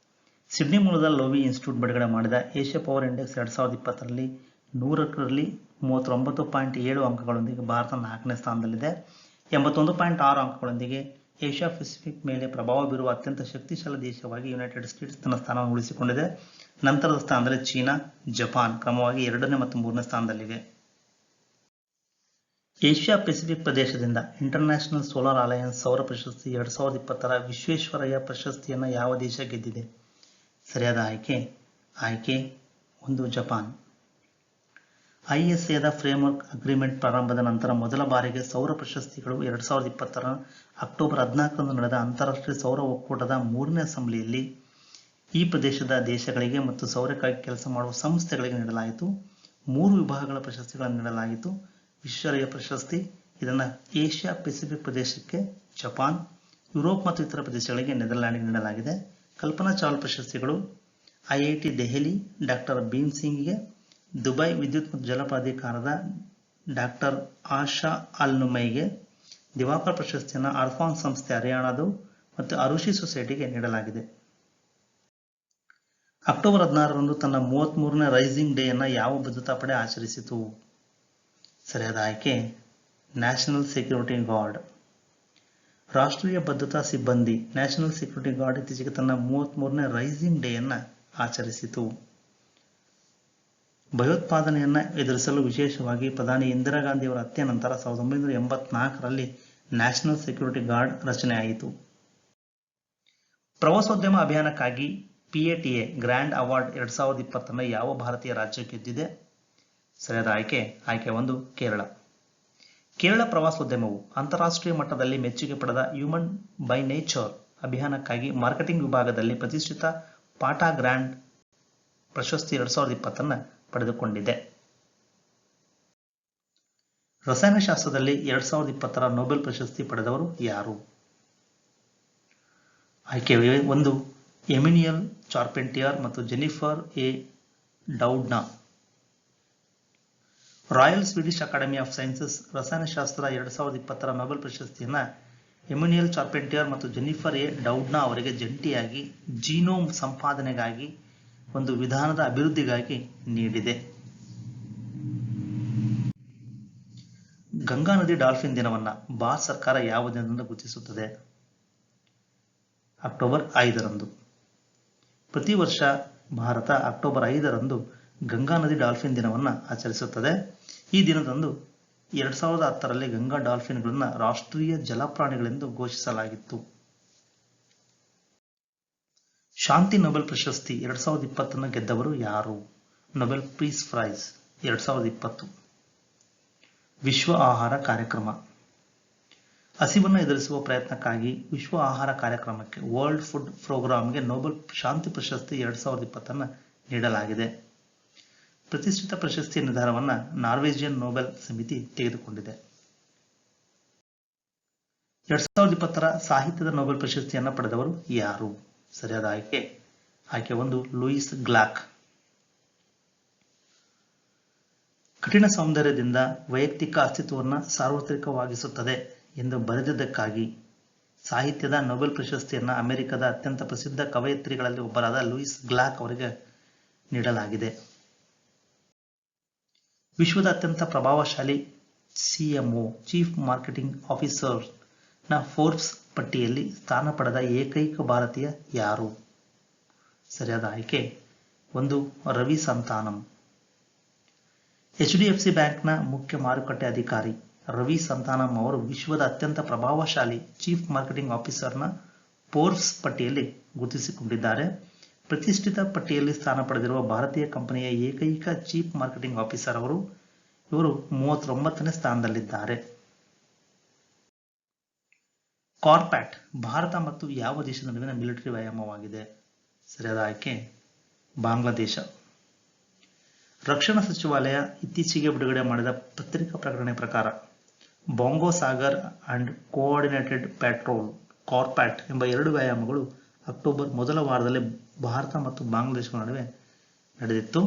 [SPEAKER 1] ಸಿಡ್ನಿ ಮೂಲದ ಲೋವಿ ಇನ್ಸ್ಟಿಟ್ಯೂಟ್ ಬಿಡುಗಡೆ ಮಾಡಿದ ಏಷ್ಯಾ ಪವರ್ ಇಂಡೆಕ್ಸ್ 2020ರಲ್ಲಿ 100ರಲ್ಲಿ 39.7 ಅಂಕಗಳೊಂದಿಗೆ ಭಾರತ 4ನೇ ಸ್ಥಾನದಲ್ಲಿದೆ. 81.6 ಅಂಕಗಳೊಂದಿಗೆ ಏಷ್ಯಾ ಪೆಸಿಫಿಕ್ ಮೇಲೆ ಪ್ರಭಾವ ಬೀರುವ ಅತ್ಯಂತ ಶಕ್ತಿಶಾಲಿ ದೇಶವಾಗಿ ಯುನೈಟೆಡ್ ಸ್ಟೇಟ್ಸ್ ತನ್ನ ಸ್ಥಾನವನ್ನು ಉಳಿಸಿಕೊಂಡಿದೆ. ನಂತರದ ಸ್ಥಾನದಲ್ಲಿ ಚೀನಾ, ಜಪಾನ್ ಕ್ರಮವಾಗಿ 2ನೇ ಮತ್ತು 3ನೇ ಸ್ಥಾನದಲ್ಲಿವೆ. ಏಷ್ಯಾ ಪೆಸಿಫಿಕ್ ಪ್ರದೇಶದಿಂದ ಇಂಟರ್ನ್ಯಾಷನಲ್ ಸೋಲಾರ್ ಅಲಯನ್ಸ್ ಸೌರ ಪ್ರಶಸ್ತಿ 2020ರ ವಿಶ್ವೇಶ್ವರಯ್ಯ ಪ್ರಶಸ್ತಿಯನ್ನು ಯಾವ ದೇಶ ಗೆದ್ದಿದೆ? ಸರಿಯಾದ ಆಯ್ಕೆ ಆಯ್ಕೆ 1 ಜಪಾನ್. ಐಎಸ್ಎದ ಫ್ರೇಮ್ವರ್ಕ್ ಅಗ್ರಿಮೆಂಟ್ ಪ್ರಾರಂಭದ ನಂತರ ಮೊದಲ ಬಾರಿಗೆ ಸೌರ ಪ್ರಶಸ್ತಿಗಳು 2020ರ ಅಕ್ಟೋಬರ್ 14ರಂದು ನಡೆದ ಅಂತಾರಾಷ್ಟ್ರೀಯ ಸೌರ ಒಕ್ಕೂಟದ 3ನೇ ಅಸೆಂಬ್ಲಿಯಲ್ಲಿ ಈ ಪ್ರದೇಶದ ದೇಶಗಳಿಗೆ ಮತ್ತು ಸೌರಕ್ಕಾಗಿ ಕೆಲಸ ಮಾಡುವ ಸಂಸ್ಥೆಗಳಿಗೆ ನೀಡಲಾಯಿತು. 3 ವಿಭಾಗಗಳ ಪ್ರಶಸ್ತಿಗಳನ್ನು ನೀಡಲಾಯಿತು. ವಿಶ್ವೇಶ್ವರಯ್ಯ ಪ್ರಶಸ್ತಿ ಇದನ್ನು ಏಷ್ಯಾ ಪೆಸಿಫಿಕ್ ಪ್ರದೇಶಕ್ಕೆ ಜಪಾನ್, ಯುರೋಪ್ ಮತ್ತು ಇತರ ಪ್ರದೇಶಗಳಿಗೆ ನೆದರ್ಲ್ಯಾಂಡ್ಗೆ ನೀಡಲಾಗಿದೆ. ಕಲ್ಪನಾ ಚಾವ್ಲಾ ಪ್ರಶಸ್ತಿಗಳು ಐಐಟಿ ದೆಹಲಿ ಡಾಕ್ಟರ್ ಭೀಮ್ ಸಿಂಗ್ಗೆ, ದುಬೈ ವಿದ್ಯುತ್ ಮತ್ತು ಜಲ ಪ್ರಾಧಿಕಾರದ ಡಾಕ್ಟರ್ ಆಶಾ ಅಲ್ ನುಮೈಗೆ, ದಿವಾಕರ್ ಪ್ರಶಸ್ತಿಯನ್ನು ಅರ್ಫಾನ್ ಸಂಸ್ಥೆ ಹರಿಯಾಣದು ಮತ್ತು ಅರುಷಿ ಸೊಸೈಟಿಗೆ ನೀಡಲಾಗಿದೆ. ಅಕ್ಟೋಬರ್ 16ರಂದು ತನ್ನ 33ನೇ ರೈಸಿಂಗ್ ಡೇಯನ್ನು ಯಾವ ಭದ್ರತಾ ಪಡೆ ಆಚರಿಸಿತು? ಸರಿಯಾದ ಆಯ್ಕೆ ನ್ಯಾಷನಲ್ ಸೆಕ್ಯೂರಿಟಿ ಗಾರ್ಡ್. ರಾಷ್ಟ್ರೀಯ ಭದ್ರತಾ ಸಿಬ್ಬಂದಿ ನ್ಯಾಷನಲ್ ಸೆಕ್ಯೂರಿಟಿ ಗಾರ್ಡ್ ಇತ್ತೀಚೆಗೆ ತನ್ನ 33ನೇ ರೈಸಿಂಗ್ ಡೇಯನ್ನು ಆಚರಿಸಿತು. ಭಯೋತ್ಪಾದನೆಯನ್ನು ಎದುರಿಸಲು ವಿಶೇಷವಾಗಿ ಪ್ರಧಾನಿ ಇಂದಿರಾ ಗಾಂಧಿ ಅವರ ಹತ್ಯೆ ನಂತರ 1984ರಲ್ಲಿ ನ್ಯಾಷನಲ್ ಸೆಕ್ಯೂರಿಟಿ ಗಾರ್ಡ್ ರಚನೆಯಾಯಿತು. ಪ್ರವಾಸೋದ್ಯಮ ಅಭಿಯಾನಕ್ಕಾಗಿ PATA ಗ್ರ್ಯಾಂಡ್ ಅವಾರ್ಡ್ 2020ನ್ನು ಯಾವ ಭಾರತೀಯ ರಾಜ್ಯ ಗೆದ್ದಿದೆ? ಸರಿಯಾದ ಆಯ್ಕೆ ಆಯ್ಕೆ 1 ಕೇರಳ. ಕೇರಳ ಪ್ರವಾಸೋದ್ಯಮವು ಅಂತಾರಾಷ್ಟ್ರೀಯ ಮಟ್ಟದಲ್ಲಿ ಮೆಚ್ಚುಗೆ ಪಡೆದ ಹ್ಯೂಮನ್ ಬೈ ನೇಚರ್ ಅಭಿಯಾನಕ್ಕಾಗಿ ಮಾರ್ಕೆಟಿಂಗ್ ವಿಭಾಗದಲ್ಲಿ ಪ್ರತಿಷ್ಠಿತ ಪಾಟಾ ಗ್ರ್ಯಾಂಡ್ ಪ್ರಶಸ್ತಿ 2020ನ್ನು ಪಡೆದುಕೊಂಡಿದೆ. ರಸಾಯನಶಾಸ್ತ್ರದಲ್ಲಿ 2020ರ ನೊಬೆಲ್ ಪ್ರಶಸ್ತಿ ಪಡೆದವರು ಯಾರು? ಆಯ್ಕೆ 1 ಎಮಿಲಿಯನ್ ಚಾರ್ಪೆಂಟಿಯರ್ ಮತ್ತು Jennifer A Doudna. Royal Swedish Academy of Sciences ರಸಾಯನಶಾಸ್ತ್ರ 2020ರ ನೊಬೆಲ್ ಪ್ರಶಸ್ತಿಯನ್ನು ಎಮಿಲಿಯನ್ ಚಾರ್ಪೆಂಟಿಯರ್ ಮತ್ತು ಜೆನಿಫರ್ ಎ ಡೌಡ್ನಾ ಅವರಿಗೆ ಜಂಟಿಯಾಗಿ ಜೀನೋಮ್ ಸಂಪಾದನೆಗಾಗಿ ಒಂದು ವಿಧಾನದ ಅಭಿವೃದ್ಧಿಗಾಗಿ ನೀಡಿದೆ. ಗಂಗಾ ನದಿ ಡಾಲ್ಫಿನ್ ದಿನವನ್ನು ಭಾರತ ಸರ್ಕಾರ ಯಾವ ದಿನದಿಂದ ಗುರುತಿಸುತ್ತದೆ? ಅಕ್ಟೋಬರ್ 5ರಂದು. ಪ್ರತಿ ವರ್ಷ ಭಾರತ ಅಕ್ಟೋಬರ್ 5ರಂದು ಗಂಗಾ ನದಿ ಡಾಲ್ಫಿನ್ ದಿನವನ್ನು ಆಚರಿಸುತ್ತದೆ. ಈ ದಿನದಂದು 2010ರಲ್ಲಿ ಗಂಗಾ ಡಾಲ್ಫಿನ್ಗಳನ್ನು ರಾಷ್ಟ್ರೀಯ ಜಲಪ್ರಾಣಿಗಳೆಂದು ಘೋಷಿಸಲಾಗಿತ್ತು. ಶಾಂತಿ ನೊಬೆಲ್ ಪ್ರಶಸ್ತಿ 2020ನ್ನು ಗೆದ್ದವರು ಯಾರು? Nobel peace prize 2020. ವಿಶ್ವ ಆಹಾರ ಕಾರ್ಯಕ್ರಮ. ಹಸಿವನ್ನು ಎದುರಿಸುವ ಪ್ರಯತ್ನಕ್ಕಾಗಿ ವಿಶ್ವ ಆಹಾರ ಕಾರ್ಯಕ್ರಮಕ್ಕೆ ವರ್ಲ್ಡ್ ಫುಡ್ ಪ್ರೋಗ್ರಾಂಗೆ ನೊಬೆಲ್ ಶಾಂತಿ ಪ್ರಶಸ್ತಿ 2020ನ್ನು ನೀಡಲಾಗಿದೆ. ಪ್ರತಿಷ್ಠಿತ ಪ್ರಶಸ್ತಿಯ ನಿರ್ಧಾರವನ್ನು ನಾರ್ವೇಜಿಯನ್ ನೊಬೆಲ್ ಸಮಿತಿ ತೆಗೆದುಕೊಂಡಿದೆ. 2020ರ ಸಾಹಿತ್ಯದ ನೊಬೆಲ್ ಪ್ರಶಸ್ತಿಯನ್ನು ಪಡೆದವರು ಯಾರು? ಸರಿಯಾದ ಆಯ್ಕೆ ಆಯ್ಕೆ 1 ಲೂಯಿಸ್ ಗ್ಲಾಕ್. ಕಠಿಣ ಸೌಂದರ್ಯದಿಂದ ವೈಯಕ್ತಿಕ ಅಸ್ತಿತ್ವವನ್ನು ಸಾರ್ವತ್ರಿಕವಾಗಿಸುತ್ತದೆ ಎಂದು ಬರೆದಿದ್ದಕ್ಕಾಗಿ ಸಾಹಿತ್ಯದ ನೊಬೆಲ್ ಪ್ರಶಸ್ತಿಯನ್ನು ಅಮೆರಿಕದ ಅತ್ಯಂತ ಪ್ರಸಿದ್ಧ ಕವಯಿತ್ರಿಗಳಲ್ಲಿ ಒಬ್ಬರಾದ ಲೂಯಿಸ್ ಗ್ಲಾಕ್ ಅವರಿಗೆ ನೀಡಲಾಗಿದೆ. ವಿಶ್ವದ ಅತ್ಯಂತ ಪ್ರಭಾವಶಾಲಿ CMO ಚೀಫ್ ಮಾರ್ಕೆಟಿಂಗ್ ಆಫೀಸರ್ ನ ಫೋರ್ಬ್ಸ್ ಪಟ್ಟಿಯಲ್ಲಿ ಸ್ಥಾನ ಪಡೆದ ಏಕೈಕ ಭಾರತೀಯ ಯಾರು? ಸರಿಯಾದ ಆಯ್ಕೆ 1 ರವಿ ಸಂತಾನಂ. HDFC ಬ್ಯಾಂಕ್ನ ಮುಖ್ಯ ಮಾರುಕಟ್ಟೆ ಅಧಿಕಾರಿ ರವಿ ಸಂತಾನಂ ಅವರು ವಿಶ್ವದ ಅತ್ಯಂತ ಪ್ರಭಾವಶಾಲಿ ಚೀಫ್ ಮಾರ್ಕೆಟಿಂಗ್ ಆಫೀಸರ್ನ ಫೋರ್ಬ್ಸ್ ಪಟ್ಟಿಯಲ್ಲಿ ಗುರುತಿಸಿಕೊಂಡಿದ್ದಾರೆ. ಪ್ರತಿಷ್ಠಿತ ಪಟ್ಟಿಯಲ್ಲಿ ಸ್ಥಾನ ಪಡೆದಿರುವ ಭಾರತೀಯ ಕಂಪನಿಯ ಏಕೈಕ ಚೀಫ್ ಮಾರ್ಕೆಟಿಂಗ್ ಆಫೀಸರ್ ಅವರು. ಇವರು 39ನೇ ಸ್ಥಾನದಲ್ಲಿದ್ದಾರೆ. ಕಾರ್ಪ್ಯಾಟ್ ಭಾರತ ಮತ್ತು ಯಾವ ದೇಶದ ನಡುವಿನ ಮಿಲಿಟರಿ ವ್ಯಾಯಾಮವಾಗಿದೆ? ಸರಿಯಾದ ಆಯ್ಕೆ ಬಾಂಗ್ಲಾದೇಶ. ರಕ್ಷಣಾ ಸಚಿವಾಲಯ ಇತ್ತೀಚೆಗೆ ಬಿಡುಗಡೆ ಮಾಡಿದ ಪತ್ರಿಕಾ ಪ್ರಕಟಣೆ ಪ್ರಕಾರ ಬಾಂಗೋ ಸಾಗರ್ ಅಂಡ್ ಕೋಆರ್ಡಿನೇಟೆಡ್ ಪ್ಯಾಟ್ರೋಲ್ ಕಾರ್ಪ್ಯಾಟ್ ಎಂಬ 2 ವ್ಯಾಯಾಮಗಳು ಅಕ್ಟೋಬರ್ ಮೊದಲ ವಾರದಲ್ಲಿ ಭಾರತ ಮತ್ತು ಬಾಂಗ್ಲಾದೇಶಗಳ ನಡುವೆ ನಡೆದಿತ್ತು.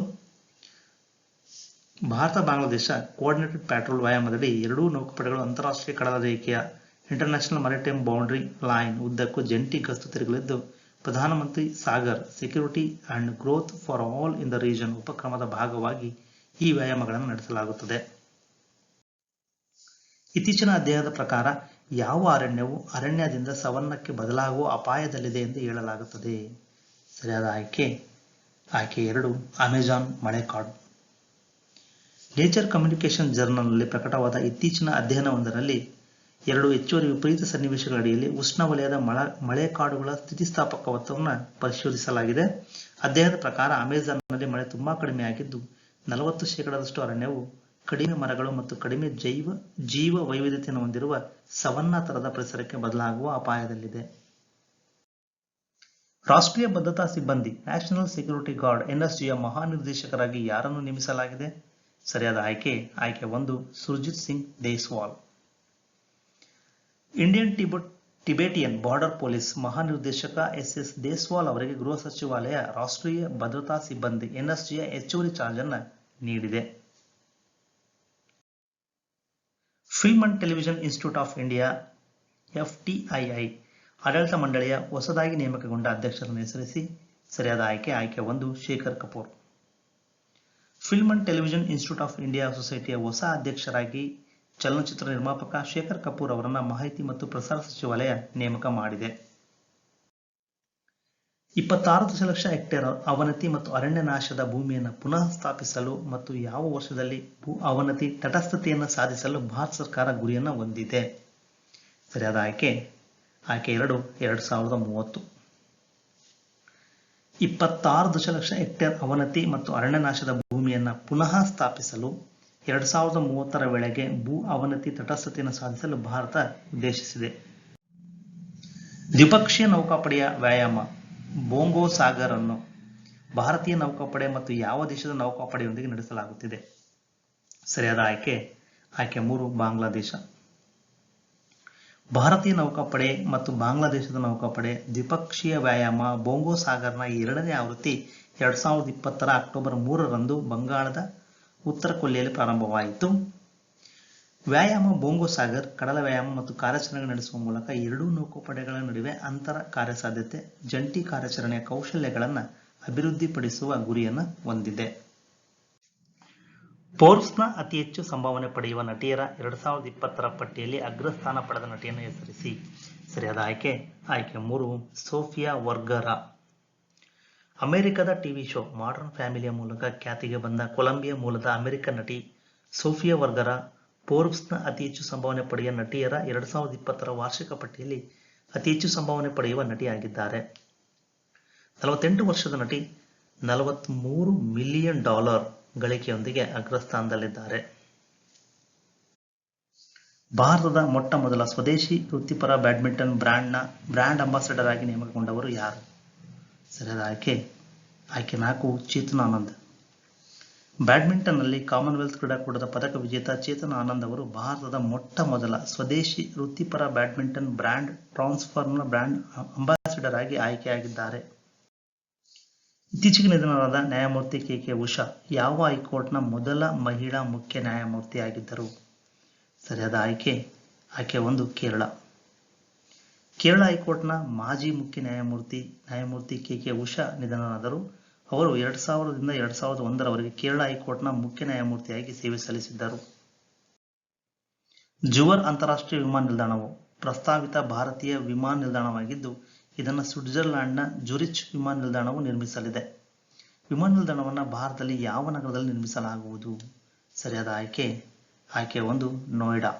[SPEAKER 1] ಭಾರತ ಬಾಂಗ್ಲಾದೇಶ ಕೋಆರ್ಡಿನೇಟೆಡ್ ಪ್ಯಾಟ್ರೋಲ್ ವ್ಯಾಯಾಮದಡಿ ಎರಡೂ ನೌಕಾಪಡೆಗಳು ಅಂತಾರಾಷ್ಟ್ರೀಯ ಕಡಲ ರೇಖೆಯ ಇಂಟರ್ನ್ಯಾಷನಲ್ ಮ್ಯಾರಿಟೈಮ್ ಬೌಂಡರಿ ಲೈನ್ ಉದ್ದಕ್ಕೂ ಜಂಟಿ ಗಸ್ತು ತಿರುಗಲಿದ್ದು, ಪ್ರಧಾನಮಂತ್ರಿ Sagar Security and Growth for All in the Region ಉಪಕ್ರಮದ ಭಾಗವಾಗಿ ಈ ವ್ಯಾಯಾಮಗಳನ್ನು ನಡೆಸಲಾಗುತ್ತದೆ. ಇತ್ತೀಚಿನ ಅಧ್ಯಯನದ ಪ್ರಕಾರ ಯಾವ ಅರಣ್ಯವು ಅರಣ್ಯದಿಂದ ಸವನ್ನಕ್ಕೆ ಬದಲಾಗುವ ಅಪಾಯದಲ್ಲಿದೆ ಎಂದು ಹೇಳಲಾಗುತ್ತದೆ? ಸರಿಯಾದ ಆಯ್ಕೆ 2 ಅಮೆಜಾನ್ ಮಳೆಕಾಡು. ನೇಚರ್ ಕಮ್ಯುನಿಕೇಶನ್ ಜರ್ನಲ್ನಲ್ಲಿ ಪ್ರಕಟವಾದ ಇತ್ತೀಚಿನ ಅಧ್ಯಯನವೊಂದರಲ್ಲಿ 2 ಹೆಚ್ಚುವರಿ ವಿಪರೀತ ಸನ್ನಿವೇಶಗಳ ಅಡಿಯಲ್ಲಿ ಉಷ್ಣವಲಯದ ಮಳೆಕಾಡುಗಳ ಸ್ಥಿತಿಸ್ಥಾಪಕತ್ವವನ್ನು ಪರಿಶೋಧಿಸಲಾಗಿದೆ. ಅಧ್ಯಯನದ ಪ್ರಕಾರ ಅಮೆಜಾನ್ನಲ್ಲಿ ಮಳೆ ತುಂಬಾ ಕಡಿಮೆಯಾಗಿದ್ದು 40% ಅರಣ್ಯವು ಕಡಿಮೆ ಮರಗಳು ಮತ್ತು ಕಡಿಮೆ ಜೀವ ವೈವಿಧ್ಯತೆಯನ್ನು ಹೊಂದಿರುವ ಸವನ್ನಾ ತರದ ಪರಿಸರಕ್ಕೆ ಬದಲಾಗುವ ಅಪಾಯದಲ್ಲಿದೆ. ರಾಷ್ಟ್ರೀಯ ಭದ್ರತಾ ಸಿಬ್ಬಂದಿ ನ್ಯಾಷನಲ್ ಸೆಕ್ಯೂರಿಟಿ ಗಾರ್ಡ್ ಎನ್ಎಸ್ಜಿಯ ಮಹಾನಿರ್ದೇಶಕರಾಗಿ ಯಾರನ್ನು ನೇಮಿಸಲಾಗಿದೆ? ಸರಿಯಾದ ಆಯ್ಕೆ 1 Surjit Singh Deswal. Indian Tibetan Border Police ಮಹಾನಿರ್ದೇಶಕ ಎಸ್ ದೇಸ್ವಾಲ್ ಅವರಿಗೆ ಗೃಹ ಸಚಿವಾಲಯ ರಾಷ್ಟ್ರೀಯ ಭದ್ರತಾ ಸಿಬ್ಬಂದಿ ಎನ್ಎಸ್ಜಿಯ ಹೆಚ್ಚುವರಿ ಚಾರ್ಜ್ ಅನ್ನು ನೀಡಿದೆ. Film and Television Institute of India FTII ಆಡಳಿತ ಮಂಡಳಿಯ ಹೊಸದಾಗಿ ನೇಮಕಗೊಂಡ ಅಧ್ಯಕ್ಷರನ್ನು ಹೆಸರಿಸಿ. ಸರಿಯಾದ ಆಯ್ಕೆ 1 Shekhar Kapoor. Film and Television Institute of India ಸೊಸೈಟಿಯ ಹೊಸ ಅಧ್ಯಕ್ಷರಾಗಿ ಚಲನಚಿತ್ರ ನಿರ್ಮಾಪಕ ಶೇಖರ್ ಕಪೂರ್ ಅವರನ್ನು ಮಾಹಿತಿ ಮತ್ತು ಪ್ರಸಾರ ಸಚಿವಾಲಯ ನೇಮಕ ಮಾಡಿದೆ. 26 ದಶಲಕ್ಷ ಹೆಕ್ಟೇರ್ ಅವನತಿ ಮತ್ತು ಅರಣ್ಯ ನಾಶದ ಭೂಮಿಯನ್ನು ಪುನಃ ಸ್ಥಾಪಿಸಲು ಮತ್ತು ಯಾವ ವರ್ಷದಲ್ಲಿ ಭೂ ಅವನತಿ ತಟಸ್ಥತೆಯನ್ನು ಸಾಧಿಸಲು ಭಾರತ ಸರ್ಕಾರ ಗುರಿಯನ್ನು ಹೊಂದಿದೆ? ಸರಿಯಾದ ಆಯ್ಕೆ 2 2030. 26 ದಶಲಕ್ಷ ಹೆಕ್ಟೇರ್ ಅವನತಿ ಮತ್ತು ಅರಣ್ಯ ನಾಶದ ಭೂಮಿಯನ್ನು ಪುನಃ ಸ್ಥಾಪಿಸಲು 2030ರ ವೇಳೆಗೆ ಭೂ ಅವನತಿ ತಟಸ್ಥತೆಯನ್ನು ಸಾಧಿಸಲು ಭಾರತ ಉದ್ದೇಶಿಸಿದೆ. ದ್ವಿಪಕ್ಷೀಯ ನೌಕಾಪಡೆಯ ವ್ಯಾಯಾಮ ಬಾಂಗೋ ಸಾಗರ್ ಅನ್ನು ಭಾರತೀಯ ನೌಕಾಪಡೆ ಮತ್ತು ಯಾವ ದೇಶದ ನೌಕಾಪಡೆಯೊಂದಿಗೆ ನಡೆಸಲಾಗುತ್ತಿದೆ? ಸರಿಯಾದ ಆಯ್ಕೆ 3 ಬಾಂಗ್ಲಾದೇಶ. ಭಾರತೀಯ ನೌಕಾಪಡೆ ಮತ್ತು ಬಾಂಗ್ಲಾದೇಶದ ನೌಕಾಪಡೆ ದ್ವಿಪಕ್ಷೀಯ ವ್ಯಾಯಾಮ ಬಾಂಗೋ ಸಾಗರ್ನ 2ನೇ ಆವೃತ್ತಿ 2020ರ ಅಕ್ಟೋಬರ್ 3ರಂದು ಬಂಗಾಳದ ಉತ್ತರ ಕೊಲ್ಲಿಯಲ್ಲಿ ಪ್ರಾರಂಭವಾಯಿತು. ವ್ಯಾಯಾಮ ಬಾಂಗೋ ಸಾಗರ್ ಕಡಲ ವ್ಯಾಯಾಮ ಮತ್ತು ಕಾರ್ಯಾಚರಣೆ ನಡೆಸುವ ಮೂಲಕ ಎರಡೂ ನೌಕಾಪಡೆಗಳ ನಡುವೆ ಅಂತರ ಕಾರ್ಯಸಾಧ್ಯತೆ, ಜಂಟಿ ಕಾರ್ಯಾಚರಣೆಯ ಕೌಶಲ್ಯಗಳನ್ನು ಅಭಿವೃದ್ಧಿಪಡಿಸುವ ಗುರಿಯನ್ನು ಹೊಂದಿದೆ. ಫೋರ್ಬ್ಸ್ನ ಅತಿ ಹೆಚ್ಚು ಸಂಭಾವನೆ ಪಡೆಯುವ ನಟಿಯರ 2020ರ ಪಟ್ಟಿಯಲ್ಲಿ ಅಗ್ರಸ್ಥಾನ ಪಡೆದ ನಟಿಯನ್ನು ಹೆಸರಿಸಿ. ಸರಿಯಾದ ಆಯ್ಕೆ 3 ಸೋಫಿಯಾ ವರ್ಗರಾ. ಅಮೆರಿಕದ ಟಿವಿ ಶೋ ಮಾಡರ್ನ್ ಫ್ಯಾಮಿಲಿಯ ಮೂಲಕ ಖ್ಯಾತಿಗೆ ಬಂದ ಕೊಲಂಬಿಯಾ ಮೂಲದ ಅಮೆರಿಕನ್ ನಟಿ ಸೋಫಿಯಾ ವರ್ಗರಾ ಫೋರ್ಬ್ಸ್ನ ಅತಿ ಹೆಚ್ಚು ಸಂಭಾವನೆ ಪಡೆಯುವ ನಟಿಯರ 2020ರ ವಾರ್ಷಿಕ ಪಟ್ಟಿಯಲ್ಲಿ ಅತಿ ಹೆಚ್ಚು ಸಂಭಾವನೆ ಪಡೆಯುವ ನಟಿಯಾಗಿದ್ದಾರೆ. 48 ವರ್ಷದ ನಟಿ $43 ಮಿಲಿಯನ್ ಗಳಿಕೆಯೊಂದಿಗೆ ಅಗ್ರಸ್ಥಾನದಲ್ಲಿದ್ದಾರೆ. ಭಾರತದ ಮೊಟ್ಟ ಮೊದಲ ಸ್ವದೇಶಿ ವೃತ್ತಿಪರ ಬ್ಯಾಡ್ಮಿಂಟನ್ ಬ್ರ್ಯಾಂಡ್ ಅಂಬಾಸಿಡರ್ ಆಗಿ ನೇಮಕಗೊಂಡವರು ಯಾರು? ಸರಿಯಾದ ಆಯ್ಕೆ 4 ಚೇತನ್ ಆನಂದ್. ಬ್ಯಾಡ್ಮಿಂಟನ್ನಲ್ಲಿ ಕಾಮನ್ವೆಲ್ತ್ ಕ್ರೀಡಾಕೂಟದ ಪದಕ ವಿಜೇತ ಚೇತನ್ ಆನಂದ್ ಅವರು ಭಾರತದ ಮೊಟ್ಟ ಮೊದಲ ಸ್ವದೇಶಿ ವೃತ್ತಿಪರ ಬ್ಯಾಡ್ಮಿಂಟನ್ ಬ್ರ್ಯಾಂಡ್ ಟ್ರಾನ್ಸ್ಫರ್ನ ಬ್ರ್ಯಾಂಡ್ ಅಂಬಾಸಿಡರ್ ಆಗಿ ಆಯ್ಕೆಯಾಗಿದ್ದಾರೆ. ಇತ್ತೀಚೆಗೆ ನಿಧನರಾದ ನ್ಯಾಯಮೂರ್ತಿ ಕೆ ಉಷಾ ಯಾವ ಹೈಕೋರ್ಟ್ನ ಮೊದಲ ಮಹಿಳಾ ಮುಖ್ಯ ನ್ಯಾಯಮೂರ್ತಿಯಾಗಿದ್ದರು? ಸರಿಯಾದ ಆಯ್ಕೆ 1 ಕೇರಳ. ಕೇರಳ ಹೈಕೋರ್ಟ್ನ ಮಾಜಿ ಮುಖ್ಯ ನ್ಯಾಯಮೂರ್ತಿ ಕೆ ಉಷಾ ನಿಧನರಾದರು. ಅವರು 2000ರಿಂದ 2001ರವರೆಗೆ ಕೇರಳ ಹೈಕೋರ್ಟ್ನ ಮುಖ್ಯ ನ್ಯಾಯಮೂರ್ತಿಯಾಗಿ ಸೇವೆ ಸಲ್ಲಿಸಿದ್ದರು. ಜುವರ್ ಅಂತಾರಾಷ್ಟ್ರೀಯ ವಿಮಾನ ನಿಲ್ದಾಣವು ಪ್ರಸ್ತಾವಿತ ಭಾರತೀಯ ವಿಮಾನ ನಿಲ್ದಾಣವಾಗಿದ್ದು, ಇದನ್ನು ಸ್ವಿಟ್ಜರ್ಲ್ಯಾಂಡ್ನ ಜುರಿಚ್ ವಿಮಾನ ನಿಲ್ದಾಣವು ನಿರ್ಮಿಸಲಿದೆ. ವಿಮಾನ ನಿಲ್ದಾಣವನ್ನು ಭಾರತದಲ್ಲಿ ಯಾವ ನಗರದಲ್ಲಿ ನಿರ್ಮಿಸಲಾಗುವುದು? ಸರಿಯಾದ ಆಯ್ಕೆ 1 ನೋಯ್ಡಾ.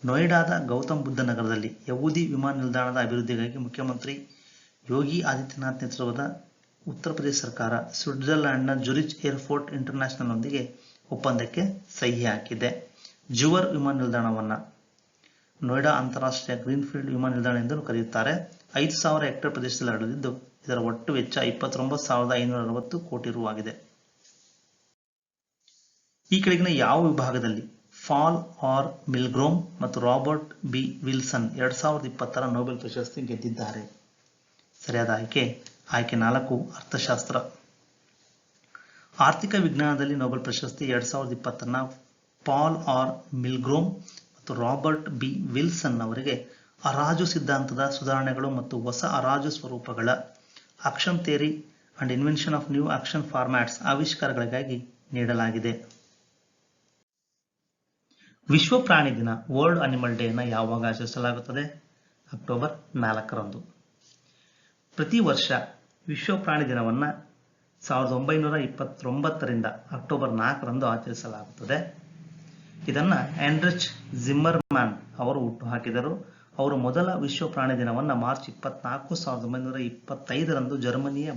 [SPEAKER 1] ನೋಯ್ಡಾದ ಗೌತಮ್ ಬುದ್ಧ ನಗರದಲ್ಲಿ ಯಹೂದಿ ವಿಮಾನ ನಿಲ್ದಾಣದ ಅಭಿವೃದ್ಧಿಗಾಗಿ ಮುಖ್ಯಮಂತ್ರಿ ಯೋಗಿ ಆದಿತ್ಯನಾಥ್ ನೇತೃತ್ವದ ಉತ್ತರ ಪ್ರದೇಶ ಸರ್ಕಾರ ಸ್ವಿಟ್ಜರ್ಲ್ಯಾಂಡ್ನ ಜುರಿಚ್ ಏರ್ಪೋರ್ಟ್ ಇಂಟರ್ನ್ಯಾಷನಲ್ ನೊಂದಿಗೆ ಒಪ್ಪಂದಕ್ಕೆ ಸಹಿ ಹಾಕಿದೆ. ಜುವರ್ ವಿಮಾನ ನಿಲ್ದಾಣವನ್ನು ನೋಯ್ಡಾ ಅಂತಾರಾಷ್ಟ್ರೀಯ ಗ್ರೀನ್ಫೀಲ್ಡ್ ವಿಮಾನ ನಿಲ್ದಾಣ ಎಂದು ಕರೆಯುತ್ತಾರೆ. 5,000 ಹೆಕ್ಟೇರ್ ಪ್ರದೇಶದಲ್ಲಿ ಹರಡಿದ್ದು, ಇದರ ಒಟ್ಟು ವೆಚ್ಚ 29,560 ಕೋಟಿ ರು ಆಗಿದೆ. ಈ ಕೆಳಗಿನ ಯಾವ ವಿಭಾಗದಲ್ಲಿ ಫಾಲ್ ಆರ್ ಮಿಲ್ಗ್ರೋಮ್ ಮತ್ತು ರಾಬರ್ಟ್ ಬಿ ವಿಲ್ಸನ್ 2020 ನೊಬೆಲ್ ಪ್ರಶಸ್ತಿ ಗೆದ್ದಿದ್ದಾರೆ. ಸರಿಯಾದ ಆಯ್ಕೆ 4 ಅರ್ಥಶಾಸ್ತ್ರ. ಆರ್ಥಿಕ ವಿಜ್ಞಾನದಲ್ಲಿ ನೊಬೆಲ್ ಪ್ರಶಸ್ತಿ 2020 ಪಾಲ್ ಆರ್ ಮಿಲ್ಗ್ರೋಮ್ ಮತ್ತು ರಾಬರ್ಟ್ ಬಿ ವಿಲ್ಸನ್ ಅವರಿಗೆ ಹರಾಜು ಸಿದ್ಧಾಂತದ ಸುಧಾರಣೆಗಳು ಮತ್ತು ಹೊಸ ಹರಾಜು ಸ್ವರೂಪಗಳ auction theory and invention of new auction formats ಆವಿಷ್ಕಾರಗಳಿಗಾಗಿ ನೀಡಲಾಗಿದೆ. ವಿಶ್ವ ಪ್ರಾಣಿ ದಿನ ವರ್ಲ್ಡ್ ಅನಿಮಲ್ ಡೇ ನ ಯಾವಾಗ ಆಚರಿಸಲಾಗುತ್ತದೆ? ಅಕ್ಟೋಬರ್ 4ರಂದು. ಪ್ರತಿ ವರ್ಷ ವಿಶ್ವ ಪ್ರಾಣಿ ದಿನವನ್ನು 1929ರಿಂದ ಅಕ್ಟೋಬರ್ 4ರಂದು ಆಚರಿಸಲಾಗುತ್ತದೆ. ಇದನ್ನು ಆಂಡ್ರಿಚ್ ಜಿಮ್ಮರ್ಮ್ಯಾನ್ ಅವರು ಹುಟ್ಟುಹಾಕಿದರು. ಅವರು ಮೊದಲ ವಿಶ್ವ ಪ್ರಾಣಿ ದಿನವನ್ನು ಮಾರ್ಚ್ 24, 1925ರಂದು ಜರ್ಮನಿಯ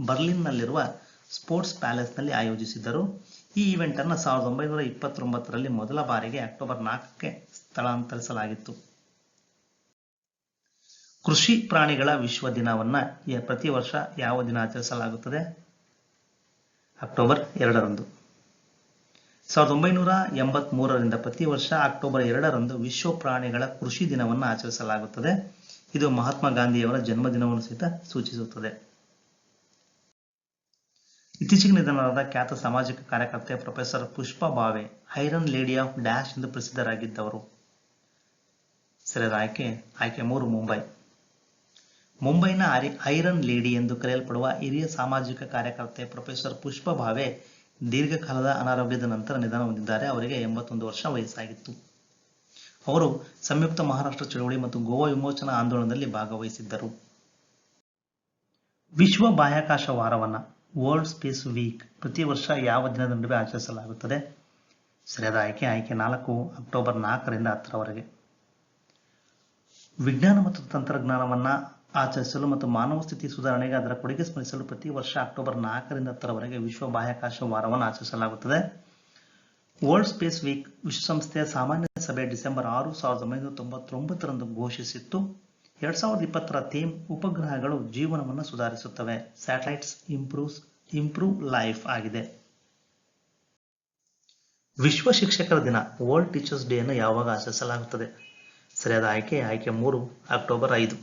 [SPEAKER 1] ಬರ್ಲಿನ್ನಲ್ಲಿರುವ ಸ್ಪೋರ್ಟ್ಸ್ ಪ್ಯಾಲೇಸ್ನಲ್ಲಿ ಆಯೋಜಿಸಿದ್ದರು. ಈ ಈವೆಂಟ್ ಅನ್ನು 1929ರಲ್ಲಿ ಮೊದಲ ಬಾರಿಗೆ ಅಕ್ಟೋಬರ್ 4ಕ್ಕೆ ಸ್ಥಳಾಂತರಿಸಲಾಗಿತ್ತು. ಕೃಷಿ ಪ್ರಾಣಿಗಳ ವಿಶ್ವ ದಿನವನ್ನು ಪ್ರತಿ ವರ್ಷ ಯಾವ ದಿನ ಆಚರಿಸಲಾಗುತ್ತದೆ? ಅಕ್ಟೋಬರ್ 2ರಂದು. 1983ರಿಂದ ಪ್ರತಿ ವರ್ಷ ಅಕ್ಟೋಬರ್ 2ರಂದು ವಿಶ್ವ ಪ್ರಾಣಿಗಳ ಕೃಷಿ ದಿನವನ್ನು ಆಚರಿಸಲಾಗುತ್ತದೆ. ಇದು ಮಹಾತ್ಮ ಗಾಂಧಿಯವರ ಜನ್ಮದಿನವನ್ನು ಸಹಿತ ಸೂಚಿಸುತ್ತದೆ. ಇತ್ತೀಚೆಗೆ ನಿಧನರಾದ ಖ್ಯಾತ ಸಾಮಾಜಿಕ ಕಾರ್ಯಕರ್ತೆ professor Pushpa Bhave iron lady of dash ಎಂದು ಪ್ರಸಿದ್ಧರಾಗಿದ್ದವರು. ಸರಿಯಾದ ಆಯ್ಕೆ 3 ಮುಂಬೈ. ಮುಂಬೈನ ಐರನ್ ಲೇಡಿ ಎಂದು ಕರೆಯಲ್ಪಡುವ ಹಿರಿಯ ಸಾಮಾಜಿಕ ಕಾರ್ಯಕರ್ತೆ ಪ್ರೊಫೆಸರ್ ಪುಷ್ಪಾ ಭಾವೆ ದೀರ್ಘಕಾಲದ ಅನಾರೋಗ್ಯದ ನಂತರ ನಿಧನ ಹೊಂದಿದ್ದಾರೆ. ಅವರಿಗೆ 81 ವರ್ಷ ವಯಸ್ಸಾಗಿತ್ತು. ಅವರು ಸಂಯುಕ್ತ ಮಹಾರಾಷ್ಟ್ರ ಚಳವಳಿ ಮತ್ತು ಗೋವಾ ವಿಮೋಚನಾ ಆಂದೋಲನದಲ್ಲಿ ಭಾಗವಹಿಸಿದ್ದರು. ವಿಶ್ವ ಬಾಹ್ಯಾಕಾಶ ವಾರವನ್ನು ವರ್ಲ್ಡ್ ಸ್ಪೇಸ್ ವೀಕ್ ಪ್ರತಿ ವರ್ಷ ಯಾವ ದಿನದ ನಡುವೆ ಆಚರಿಸಲಾಗುತ್ತದೆ? ಸರಿಯಾದ ಆಯ್ಕೆ 4 ಅಕ್ಟೋಬರ್ 4ರಿಂದ 10ರವರೆಗೆ. ವಿಜ್ಞಾನ ಮತ್ತು ತಂತ್ರಜ್ಞಾನವನ್ನು ಆಚರಿಸಲು ಮತ್ತು ಮಾನವ ಸ್ಥಿತಿ ಸುಧಾರಣೆಗೆ ಅದರ ಕೊಡುಗೆ ಸ್ಮರಿಸಲು ಪ್ರತಿ ವರ್ಷ ಅಕ್ಟೋಬರ್ 4ರಿಂದ 10ರವರೆಗೆ ವಿಶ್ವ ಬಾಹ್ಯಾಕಾಶ ವಾರವನ್ನು ಆಚರಿಸಲಾಗುತ್ತದೆ. ವರ್ಲ್ಡ್ ಸ್ಪೇಸ್ ವೀಕ್ ವಿಶ್ವಸಂಸ್ಥೆಯ ಸಾಮಾನ್ಯ ಸಭೆ ಡಿಸೆಂಬರ್ 6, 1999ರಂದು ಘೋಷಿಸಿತ್ತು. 2020ರ ಥೀಮ್ ಉಪಗ್ರಹಗಳು ಜೀವನವನ್ನು ಸುಧಾರಿಸುತ್ತವೆ, ಸ್ಯಾಟಲೈಟ್ಸ್ ಇಂಪ್ರೂವ್ ಲೈಫ್ ಆಗಿದೆ. ವಿಶ್ವ ಶಿಕ್ಷಕರ ದಿನ ವರ್ಲ್ಡ್ ಟೀಚರ್ಸ್ ಡೇ ಅನ್ನು ಯಾವಾಗ ಆಚರಿಸಲಾಗುತ್ತದೆ? ಸರಿಯಾದ ಆಯ್ಕೆ 3 ಅಕ್ಟೋಬರ್ 5.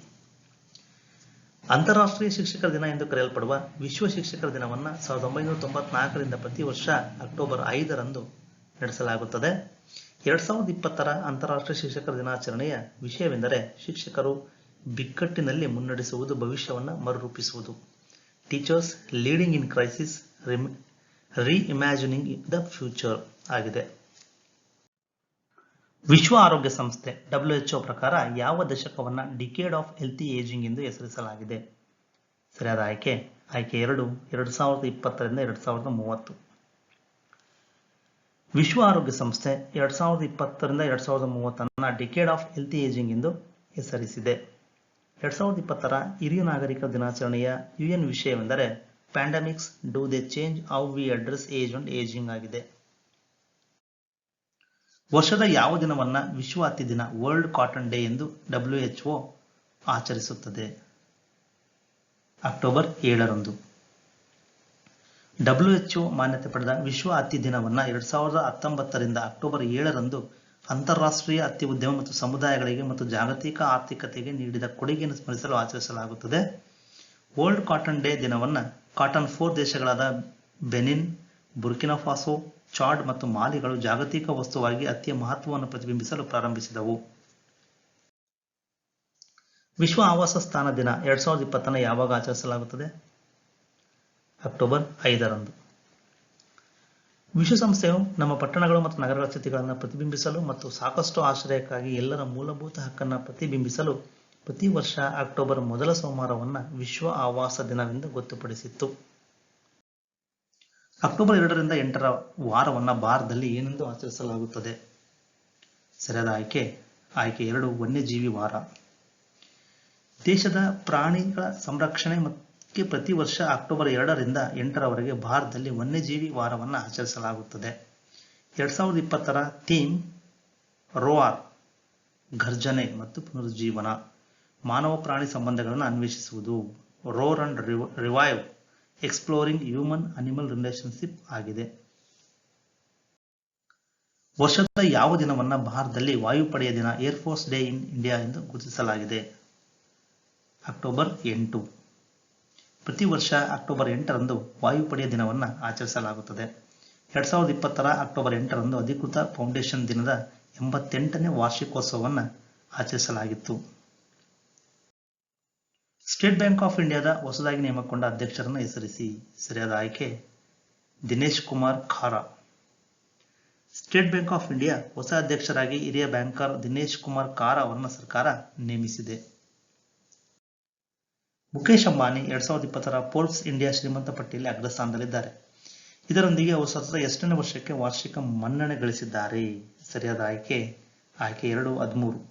[SPEAKER 1] ಅಂತಾರಾಷ್ಟ್ರೀಯ ಶಿಕ್ಷಕರ ದಿನ ಎಂದು ಕರೆಯಲ್ಪಡುವ ವಿಶ್ವ ಶಿಕ್ಷಕರ ದಿನವನ್ನು 1994ರಿಂದ ಪ್ರತಿ ವರ್ಷ ಅಕ್ಟೋಬರ್ 5ರಂದು ನಡೆಸಲಾಗುತ್ತದೆ. 2020ರ ಅಂತಾರಾಷ್ಟ್ರೀಯ ಶಿಕ್ಷಕರ ದಿನಾಚರಣೆಯ ವಿಷಯವೆಂದರೆ ಶಿಕ್ಷಕರು ಬಿಕ್ಕಟ್ಟಿನಲ್ಲಿ ಮುನ್ನಡೆಸುವುದು, ಭವಿಷ್ಯವನ್ನು ಮರುರೂಪಿಸುವುದು. Teachers leading in crisis, reimagining the future ಆಗಿದೆ. ವಿಶ್ವ ಆರೋಗ್ಯ ಸಂಸ್ಥೆ WHO ಪ್ರಕಾರ ಯಾವ ದಶಕವನ್ನು ಡಿಕೇಡ್ ಆಫ್ ಹೆಲ್ತಿ ಏಜಿಂಗ್ ಎಂದು ಹೆಸರಿಸಲಾಗಿದೆ? ಸರಿಯಾದ ಆಯ್ಕೆ 2 2020ರಿಂದ 2030. ವಿಶ್ವ ಆರೋಗ್ಯ ಸಂಸ್ಥೆ 2020ರಿಂದ 2030 ಡಿಕೇಡ್ ಆಫ್ ಹೆಲ್ತಿ ಏಜಿಂಗ್ ಎಂದು ಹೆಸರಿಸಿದೆ. 2020ರ ಹಿರಿಯ ನಾಗರಿಕರ ದಿನಾಚರಣೆಯ UN ವಿಷಯವೆಂದರೆ pandemics do they change how we address age and ageing ಆಗಿದೆ. ವರ್ಷದ ಯಾವ ದಿನವನ್ನು ವಿಶ್ವ ಹತ್ತಿ ದಿನ ವರ್ಲ್ಡ್ ಕಾಟನ್ ಡೇ ಎಂದು WHO ಆಚರಿಸುತ್ತದೆ? ಅಕ್ಟೋಬರ್ 7ರಂದು. WHO ಮಾನ್ಯತೆ ಪಡೆದ ವಿಶ್ವ ಹತ್ತಿ ದಿನವನ್ನು 2019ರಿಂದ ಅಕ್ಟೋಬರ್ 7ರಂದು ಅಂತಾರಾಷ್ಟ್ರೀಯ ಹತ್ತಿ ಉದ್ಯಮ ಮತ್ತು ಸಮುದಾಯಗಳಿಗೆ ಮತ್ತು ಜಾಗತಿಕ ಆರ್ಥಿಕತೆಗೆ ನೀಡಿದ ಕೊಡುಗೆಯನ್ನು ಸ್ಮರಿಸಲು ಆಚರಿಸಲಾಗುತ್ತದೆ. ವರ್ಲ್ಡ್ ಕಾಟನ್ ಡೇ ದಿನವನ್ನು ಕಾಟನ್ 4 ದೇಶಗಳಾದ ಬೆನಿನ್, ಬುರ್ಕಿನಾ ಫಾಸೋ, ಚಾಡ್ ಮತ್ತು ಮಾಲಿಗಳು ಜಾಗತಿಕ ವಸ್ತುವಾಗಿ ಹತ್ತಿಯ ಮಹತ್ವವನ್ನು ಪ್ರತಿಬಿಂಬಿಸಲು ಪ್ರಾರಂಭಿಸಿದವು. ವಿಶ್ವ ಆವಾಸ ಸ್ಥಾನ ದಿನ 2020 ಯಾವಾಗ ಆಚರಿಸಲಾಗುತ್ತದೆ? ಅಕ್ಟೋಬರ್ 5ರಂದು. ವಿಶ್ವಸಂಸ್ಥೆಯು ನಮ್ಮ ಪಟ್ಟಣಗಳು ಮತ್ತು ನಗರಗಳ ಸ್ಥಿತಿಗಳನ್ನು ಪ್ರತಿಬಿಂಬಿಸಲು ಮತ್ತು ಸಾಕಷ್ಟು ಆಶ್ರಯಕ್ಕಾಗಿ ಎಲ್ಲರ ಮೂಲಭೂತ ಹಕ್ಕನ್ನು ಪ್ರತಿಬಿಂಬಿಸಲು ಪ್ರತಿ ವರ್ಷ ಅಕ್ಟೋಬರ್ ಮೊದಲ ಸೋಮವಾರವನ್ನು ವಿಶ್ವ ಆವಾಸ ದಿನವೆಂದು ಗೊತ್ತುಪಡಿಸಿತ್ತು. ಅಕ್ಟೋಬರ್ 2ರಿಂದ 8ರ ವಾರವನ್ನು ಭಾರತದಲ್ಲಿ ಏನೆಂದು ಆಚರಿಸಲಾಗುತ್ತದೆ? ಸರಿಯಾದ ಆಯ್ಕೆ 2 ವನ್ಯಜೀವಿ ವಾರ. ದೇಶದ ಪ್ರಾಣಿಗಳ ಸಂರಕ್ಷಣೆ ಮತ್ತು ಪ್ರತಿ ವರ್ಷ ಅಕ್ಟೋಬರ್ 2ರಿಂದ 8ರವರೆಗೆ ಭಾರತದಲ್ಲಿ ವನ್ಯಜೀವಿ ವಾರವನ್ನು ಆಚರಿಸಲಾಗುತ್ತದೆ. 2020ರ ಥೀಮ್ ರೋಆರ್ ಘರ್ಜನೆ ಮತ್ತು ಪುನರುಜ್ಜೀವನ, ಮಾನವ ಪ್ರಾಣಿ ಸಂಬಂಧಗಳನ್ನು ಅನ್ವೇಷಿಸುವುದು, roar and revive exploring human animal relationship ಆಗಿದೆ. ವರ್ಷದ ಯಾವ ದಿನವನ್ನ ಭಾರತದಲ್ಲಿ ವಾಯುಪಡೆಯ ದಿನ ಏರ್ಫೋರ್ಸ್ ಡೇ ಇನ್ ಇಂಡಿಯಾ ಎಂದು ಗುರುತಿಸಲಾಗಿದೆ? ಅಕ್ಟೋಬರ್ 8. ಪ್ರತಿ ವರ್ಷ ಅಕ್ಟೋಬರ್ 8ರಂದು ವಾಯುಪಡೆಯ ದಿನವನ್ನು ಆಚರಿಸಲಾಗುತ್ತದೆ. 2020ರ ಅಕ್ಟೋಬರ್ 8ರಂದು ಅಧಿಕೃತ ಫೌಂಡೇಶನ್ ದಿನದ 88ನೇ ವಾರ್ಷಿಕೋತ್ಸವವನ್ನು ಆಚರಿಸಲಾಗಿತ್ತು. ಸ್ಟೇಟ್ ಬ್ಯಾಂಕ್ ಆಫ್ ಇಂಡಿಯಾದ ಹೊಸದಾಗಿ ನೇಮಕಗೊಂಡ ಅಧ್ಯಕ್ಷರನ್ನು ಹೆಸರಿಸಿ. ಸರಿಯಾದ ಆಯ್ಕೆ Dinesh Kumar Khara. State Bank of India ಹೊಸ ಅಧ್ಯಕ್ಷರಾಗಿ ಹಿರಿಯ ಬ್ಯಾಂಕರ್ ದಿನೇಶ್ ಕುಮಾರ್ ಖಾರಾ ಅವರನ್ನು ಸರ್ಕಾರ ನೇಮಿಸಿದೆ. ಮುಖೇಶ್ ಅಂಬಾನಿ 2020ರ ಫೋರ್ಬ್ಸ್ ಇಂಡಿಯಾ ಶ್ರೀಮಂತ ಪಟ್ಟಿಯಲ್ಲಿ ಅಗ್ರಸ್ಥಾನದಲ್ಲಿದ್ದಾರೆ. ಇದರೊಂದಿಗೆ ಅವರು ಸತತ ಎಷ್ಟನೇ ವರ್ಷಕ್ಕೆ ವಾರ್ಷಿಕ ಮನ್ನಣೆ ಗಳಿಸಿದ್ದಾರೆ? ಸರಿಯಾದ ಆಯ್ಕೆ 213.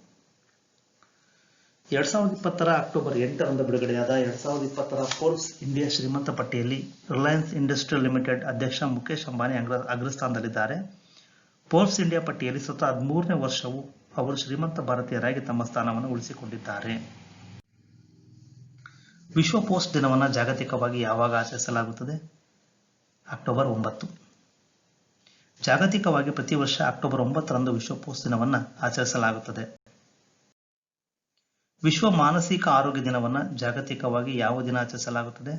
[SPEAKER 1] 2020ರ ಅಕ್ಟೋಬರ್ 8ರಂದು ಬಿಡುಗಡೆಯಾದ 2020ರ ಫೋರ್ಬ್ಸ್ ಇಂಡಿಯಾ ಶ್ರೀಮಂತ ಪಟ್ಟಿಯಲ್ಲಿ ರಿಲಯನ್ಸ್ ಇಂಡಸ್ಟ್ರಿಯಲ್ ಲಿಮಿಟೆಡ್ ಅಧ್ಯಕ್ಷ ಮುಖೇಶ್ ಅಂಬಾನಿ ಅಗ್ರಸ್ಥಾನದಲ್ಲಿದ್ದಾರೆ. ಫೋರ್ಬ್ಸ್ ಇಂಡಿಯಾ ಪಟ್ಟಿಯಲ್ಲಿ ಸತತ 13ನೇ ವರ್ಷವೂ ಅವರು ಶ್ರೀಮಂತ ಭಾರತೀಯರಾಗಿ ತಮ್ಮ ಸ್ಥಾನವನ್ನು ಉಳಿಸಿಕೊಂಡಿದ್ದಾರೆ. ವಿಶ್ವ ಪೋಸ್ಟ್ ದಿನವನ್ನು ಜಾಗತಿಕವಾಗಿ ಯಾವಾಗ ಆಚರಿಸಲಾಗುತ್ತದೆ? ಅಕ್ಟೋಬರ್ 9. ಜಾಗತಿಕವಾಗಿ ಪ್ರತಿ ವರ್ಷ ಅಕ್ಟೋಬರ್ 9ರಂದು ವಿಶ್ವ ಪೋಸ್ಟ್ ದಿನವನ್ನು ಆಚರಿಸಲಾಗುತ್ತದೆ. ವಿಶ್ವ ಮಾನಸಿಕ ಆರೋಗ್ಯ ದಿನವನ್ನು ಜಾಗತಿಕವಾಗಿ ಯಾವ ದಿನ ಆಚರಿಸಲಾಗುತ್ತದೆ?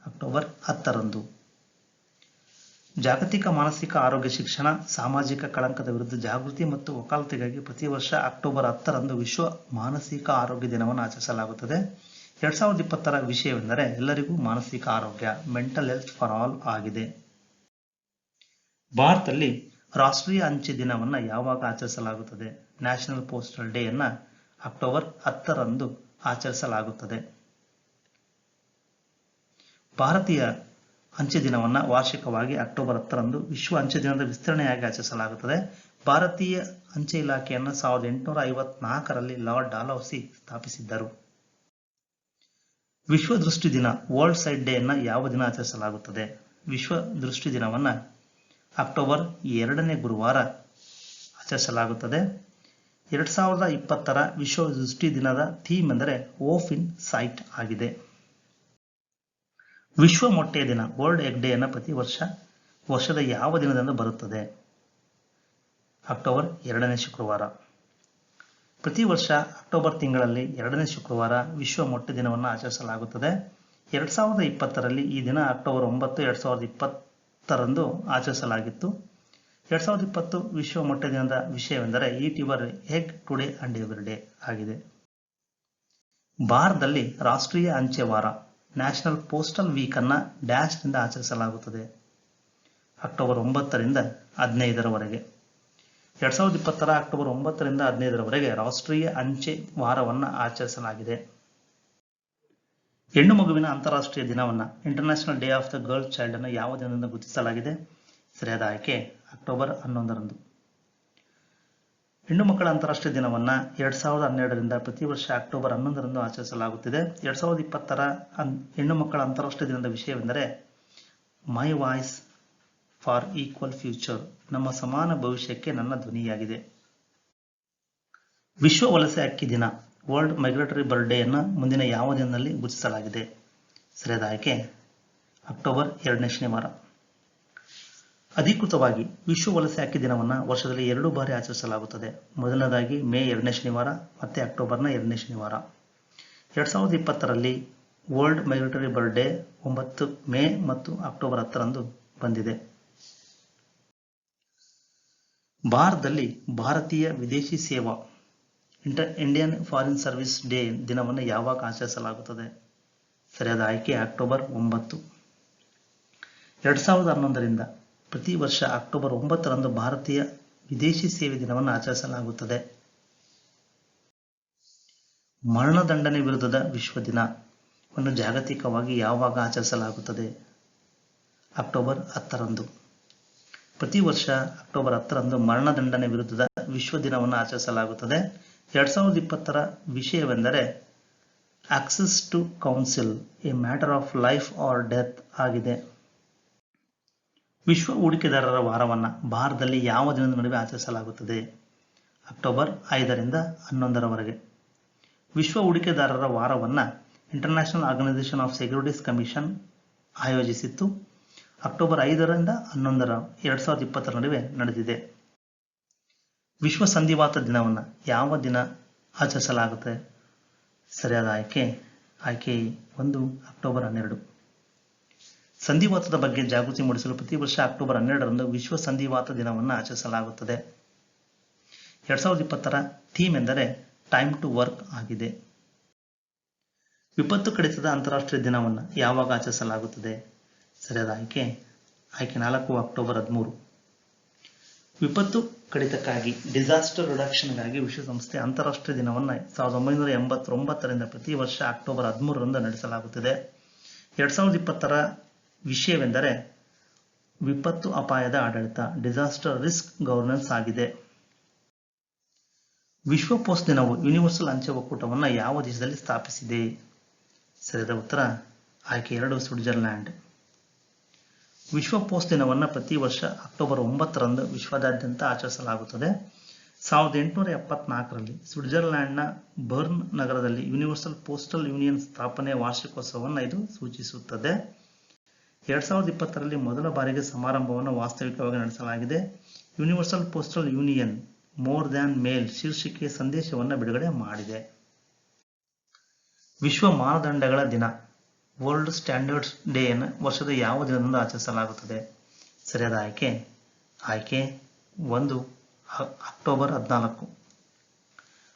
[SPEAKER 1] ಅಕ್ಟೋಬರ್ 10ರಂದು. ಜಾಗತಿಕ ಮಾನಸಿಕ ಆರೋಗ್ಯ ಶಿಕ್ಷಣ, ಸಾಮಾಜಿಕ ಕಳಂಕದ ವಿರುದ್ಧ ಜಾಗೃತಿ ಮತ್ತು ವಕಾಲತಿಗಾಗಿ ಪ್ರತಿ ವರ್ಷ ಅಕ್ಟೋಬರ್ 10ರಂದು ವಿಶ್ವ ಮಾನಸಿಕ ಆರೋಗ್ಯ ದಿನವನ್ನು ಆಚರಿಸಲಾಗುತ್ತದೆ. 2020ರ ವಿಷಯವೆಂದರೆ ಎಲ್ಲರಿಗೂ ಮಾನಸಿಕ ಆರೋಗ್ಯ, ಮೆಂಟಲ್ ಹೆಲ್ತ್ ಫಾರ್ ಆಲ್ ಆಗಿದೆ. ಭಾರತದಲ್ಲಿ ರಾಷ್ಟ್ರೀಯ ಅಂಚೆ ದಿನವನ್ನು ಯಾವಾಗ ಆಚರಿಸಲಾಗುತ್ತದೆ? ನ್ಯಾಷನಲ್ ಪೋಸ್ಟಲ್ ಡೇ ಅನ್ನು ಅಕ್ಟೋಬರ್ 10ರಂದು ಆಚರಿಸಲಾಗುತ್ತದೆ. ಭಾರತೀಯ ಅಂಚೆ ದಿನವನ್ನು ವಾರ್ಷಿಕವಾಗಿ ಅಕ್ಟೋಬರ್ 10ರಂದು ವಿಶ್ವ ಅಂಚೆ ದಿನದ ವಿಸ್ತರಣೆಯಾಗಿ ಆಚರಿಸಲಾಗುತ್ತದೆ. ಭಾರತೀಯ ಅಂಚೆ ಇಲಾಖೆಯನ್ನು 1854ರಲ್ಲಿ ಲಾರ್ಡ್ ಡಾಲ್ಹೌಸಿ ಸ್ಥಾಪಿಸಿದ್ದರು. ವಿಶ್ವ ದೃಷ್ಟಿ ದಿನ ವರ್ಲ್ಡ್ ಸೈಟ್ ಡೇ ಅನ್ನು ಯಾವ ದಿನ ಆಚರಿಸಲಾಗುತ್ತದೆ? ವಿಶ್ವ ದೃಷ್ಟಿ ದಿನವನ್ನು ಅಕ್ಟೋಬರ್ 2ನೇ ಗುರುವಾರ ಆಚರಿಸಲಾಗುತ್ತದೆ. 2020ರ ವಿಶ್ವ ದೃಷ್ಟಿ ದಿನದ ಥೀಮ್ ಎಂದರೆ ಓಫ್ ಇನ್ ಸೈಟ್ ಆಗಿದೆ. ವಿಶ್ವ ಮೊಟ್ಟೆಯ ದಿನ ವರ್ಲ್ಡ್ ಎಗ್ ಡೇ ಅನ್ನು ಪ್ರತಿ ವರ್ಷದ ಯಾವ ದಿನದಂದು ಬರುತ್ತದೆ? ಅಕ್ಟೋಬರ್ 2ನೇ ಶುಕ್ರವಾರ. ಪ್ರತಿ ವರ್ಷ ಅಕ್ಟೋಬರ್ ತಿಂಗಳಲ್ಲಿ 2ನೇ ಶುಕ್ರವಾರ ವಿಶ್ವ ಮೊಟ್ಟೆ ದಿನವನ್ನು ಆಚರಿಸಲಾಗುತ್ತದೆ. 2020ರಲ್ಲಿ ಈ ದಿನ ಅಕ್ಟೋಬರ್ 9, 2020ರಂದು ಆಚರಿಸಲಾಗಿತ್ತು. 2020 ವಿಶ್ವ ಮೊಟ್ಟೆ ದಿನದ ವಿಷಯವೆಂದರೆ eat your egg today and every day ಆಗಿದೆ. ಭಾರತದಲ್ಲಿ ರಾಷ್ಟ್ರೀಯ ಅಂಚೆ ವಾರ ನ್ಯಾಷನಲ್ ಪೋಸ್ಟಲ್ ವೀಕ್ ಅನ್ನು ಡ್ಯಾಶ್ನಿಂದ ಆಚರಿಸಲಾಗುತ್ತದೆ. ಅಕ್ಟೋಬರ್ 9ರಿಂದ 15ರವರೆಗೆ. 2020ರ ಅಕ್ಟೋಬರ್ 9ರಿಂದ 15ರವರೆಗೆ ರಾಷ್ಟ್ರೀಯ ಅಂಚೆ ವಾರವನ್ನು ಆಚರಿಸಲಾಗಿದೆ. ಹೆಣ್ಣು ಮಗುವಿನ ಅಂತಾರಾಷ್ಟ್ರೀಯ ದಿನವನ್ನು international day of the girl child ಅನ್ನು ಯಾವ ದಿನದಿಂದ ಗುರುತಿಸಲಾಗಿದೆ? ಸರಿಯಾದ ಆಯ್ಕೆ ಅಕ್ಟೋಬರ್ 11ರಂದು. ಹೆಣ್ಣು ಮಕ್ಕಳ ಅಂತಾರಾಷ್ಟ್ರೀಯ ದಿನವನ್ನು 2012ರಿಂದ ಪ್ರತಿ ವರ್ಷ ಅಕ್ಟೋಬರ್ 11ರಂದು ಆಚರಿಸಲಾಗುತ್ತಿದೆ. 2020ರ ಹೆಣ್ಣು ಮಕ್ಕಳ ಅಂತಾರಾಷ್ಟ್ರೀಯ ದಿನದ ವಿಷಯವೆಂದರೆ my voice for equal future, ನಮ್ಮ ಸಮಾನ ಭವಿಷ್ಯಕ್ಕೆ ನನ್ನ ಧ್ವನಿಯಾಗಿದೆ. ವಿಶ್ವ ವಲಸೆ ಹಕ್ಕಿ ದಿನ ವರ್ಲ್ಡ್ ಮೈಗ್ರೇಟರಿ ಬರ್ಡ್ ಡೇ ಅನ್ನು ಮುಂದಿನ ಯಾವ ದಿನದಲ್ಲಿ ಗುರುತಿಸಲಾಗಿದೆ? ಸರಿಯಾದ ಆಯ್ಕೆ ಅಕ್ಟೋಬರ್ 2ನೇ ಶನಿವಾರ. ಅಧಿಕೃತವಾಗಿ ವಿಶ್ವ ವಲಸೆ ಹಕ್ಕಿ ದಿನವನ್ನು ವರ್ಷದಲ್ಲಿ 2 ಬಾರಿ ಆಚರಿಸಲಾಗುತ್ತದೆ. ಮೊದಲನೇದಾಗಿ ಮೇ 2ನೇ ಶನಿವಾರ ಮತ್ತೆ ಅಕ್ಟೋಬರ್ನ 2ನೇ ಶನಿವಾರ. 2020ರಲ್ಲಿ world migratory bird day 9 May ಮತ್ತು ಅಕ್ಟೋಬರ್ 10ರಂದು ಬಂದಿದೆ. ಭಾರತದಲ್ಲಿ ಭಾರತೀಯ ವಿದೇಶಿ ಸೇವಾ ಇಂಡಿಯನ್ ಫಾರಿನ್ ಸರ್ವಿಸ್ ಡೇ ದಿನವನ್ನು ಯಾವಾಗ ಆಚರಿಸಲಾಗುತ್ತದೆ? ಸರಿಯಾದ ಆಯ್ಕೆ ಅಕ್ಟೋಬರ್ 9. 2011ರಿಂದ ಪ್ರತಿ ವರ್ಷ ಅಕ್ಟೋಬರ್ 9ರಂದು ಭಾರತೀಯ ವಿದೇಶಿ ಸೇವೆ ದಿನವನ್ನು ಆಚರಿಸಲಾಗುತ್ತದೆ. ಮರಣದಂಡನೆ ವಿರುದ್ಧದ ವಿಶ್ವ ದಿನವನ್ನು ಜಾಗತಿಕವಾಗಿ ಯಾವಾಗ ಆಚರಿಸಲಾಗುತ್ತದೆ? ಅಕ್ಟೋಬರ್ 10ರಂದು. ಪ್ರತಿ ವರ್ಷ ಅಕ್ಟೋಬರ್ 10ರಂದು ಮರಣದಂಡನೆ ವಿರುದ್ಧದ ವಿಶ್ವ ದಿನವನ್ನು ಆಚರಿಸಲಾಗುತ್ತದೆ. 2020ರ ವಿಷಯವೆಂದರೆ access to council, a matter of life or death ಆಗಿದೆ. ವಿಶ್ವ ಹೂಡಿಕೆದಾರರ ವಾರವನ್ನು ಭಾರತದಲ್ಲಿ ಯಾವ ದಿನದ ನಡುವೆ ಆಚರಿಸಲಾಗುತ್ತದೆ? ಅಕ್ಟೋಬರ್ 5ರಿಂದ 11ರವರೆಗೆ. ವಿಶ್ವ ಹೂಡಿಕೆದಾರರ ವಾರವನ್ನು International Organization of Securities Commission ಆಯೋಜಿಸಿತ್ತು. ಅಕ್ಟೋಬರ್ 5ರಿಂದ 11 2020 ನಡುವೆ ನಡೆದಿದೆ. ವಿಶ್ವ ಸಂಧಿವಾತ ದಿನವನ್ನು ಯಾವ ದಿನ ಆಚರಿಸಲಾಗುತ್ತೆ? ಸರಿಯಾದ ಆಯ್ಕೆ 1 ಅಕ್ಟೋಬರ್ 12. ಸಂಧಿವಾತದ ಬಗ್ಗೆ ಜಾಗೃತಿ ಮೂಡಿಸಲು ಪ್ರತಿ ವರ್ಷ ಅಕ್ಟೋಬರ್ 12ರಂದು ವಿಶ್ವ ಸಂಧಿವಾತ ದಿನವನ್ನು ಆಚರಿಸಲಾಗುತ್ತದೆ. 2020ರ ಥೀಮ್ ಎಂದರೆ ಟೈಮ್ ಟು ವರ್ಕ್ ಆಗಿದೆ. ವಿಪತ್ತು ಕಡಿತದ ಅಂತಾರಾಷ್ಟ್ರೀಯ ದಿನವನ್ನು ಯಾವಾಗ ಆಚರಿಸಲಾಗುತ್ತದೆ? ಸರಿಯಾದ ಆಯ್ಕೆ 4 ಅಕ್ಟೋಬರ್ 13. ವಿಪತ್ತು ಕಡಿತಕ್ಕಾಗಿ ಡಿಸಾಸ್ಟರ್ ರಿಡಕ್ಷನ್ಗಾಗಿ ವಿಶ್ವಸಂಸ್ಥೆ ಅಂತಾರಾಷ್ಟ್ರೀಯ ದಿನವನ್ನು 1989ರಿಂದ ಪ್ರತಿ ವರ್ಷ ಅಕ್ಟೋಬರ್ 13ರಂದು ನಡೆಸಲಾಗುತ್ತದೆ. 2020ರ ವಿಷಯವೆಂದರೆ ವಿಪತ್ತು ಅಪಾಯದ ಆಡಳಿತ, ಡಿಸಾಸ್ಟರ್ ರಿಸ್ಕ್ ಗವರ್ನೆನ್ಸ್ ಆಗಿದೆ. ವಿಶ್ವ ಪೋಸ್ಟ್ ದಿನವು ಯೂನಿವರ್ಸಲ್ ಅಂಚೆ ಒಕ್ಕೂಟವನ್ನು ಯಾವ ದೇಶದಲ್ಲಿ ಸ್ಥಾಪಿಸಿದೆ? ಸರಿಯಾದ ಉತ್ತರ ಆಯ್ಕೆ 2 ಸ್ವಿಟ್ಜರ್ಲ್ಯಾಂಡ್. ವಿಶ್ವ ಪೋಸ್ಟ್ ದಿನವನ್ನು ಪ್ರತಿ ವರ್ಷ ಅಕ್ಟೋಬರ್ 9ರಂದು ವಿಶ್ವದಾದ್ಯಂತ ಆಚರಿಸಲಾಗುತ್ತದೆ. 1874ರಲ್ಲಿ ಸ್ವಿಟ್ಜರ್ಲ್ಯಾಂಡ್ನ ಬರ್ನ್ ನಗರದಲ್ಲಿ ಯೂನಿವರ್ಸಲ್ ಪೋಸ್ಟಲ್ ಯೂನಿಯನ್ ಸ್ಥಾಪನೆಯ ವಾರ್ಷಿಕೋತ್ಸವವನ್ನು ಇದು ಸೂಚಿಸುತ್ತದೆ. 2020ರಲ್ಲಿ ಮೊದಲ ಬಾರಿಗೆ ಸಮಾರಂಭವನ್ನು ವಾಸ್ತವಿಕವಾಗಿ ನಡೆಸಲಾಗಿದೆ. Universal Postal Union more than mail ಶೀರ್ಷಿಕೆಯ ಸಂದೇಶವನ್ನು ಬಿಡುಗಡೆ ಮಾಡಿದೆ. ವಿಶ್ವ ಮಾನದಂಡಗಳ ದಿನ ವರ್ಲ್ಡ್ ಸ್ಟ್ಯಾಂಡರ್ಡ್ಸ್ ಡೇಯನ್ನು ವರ್ಷದ ಯಾವ ದಿನದಂದು ಆಚರಿಸಲಾಗುತ್ತದೆ? ಸರಿಯಾದ ಆಯ್ಕೆ 1 ಅಕ್ಟೋಬರ್ 14.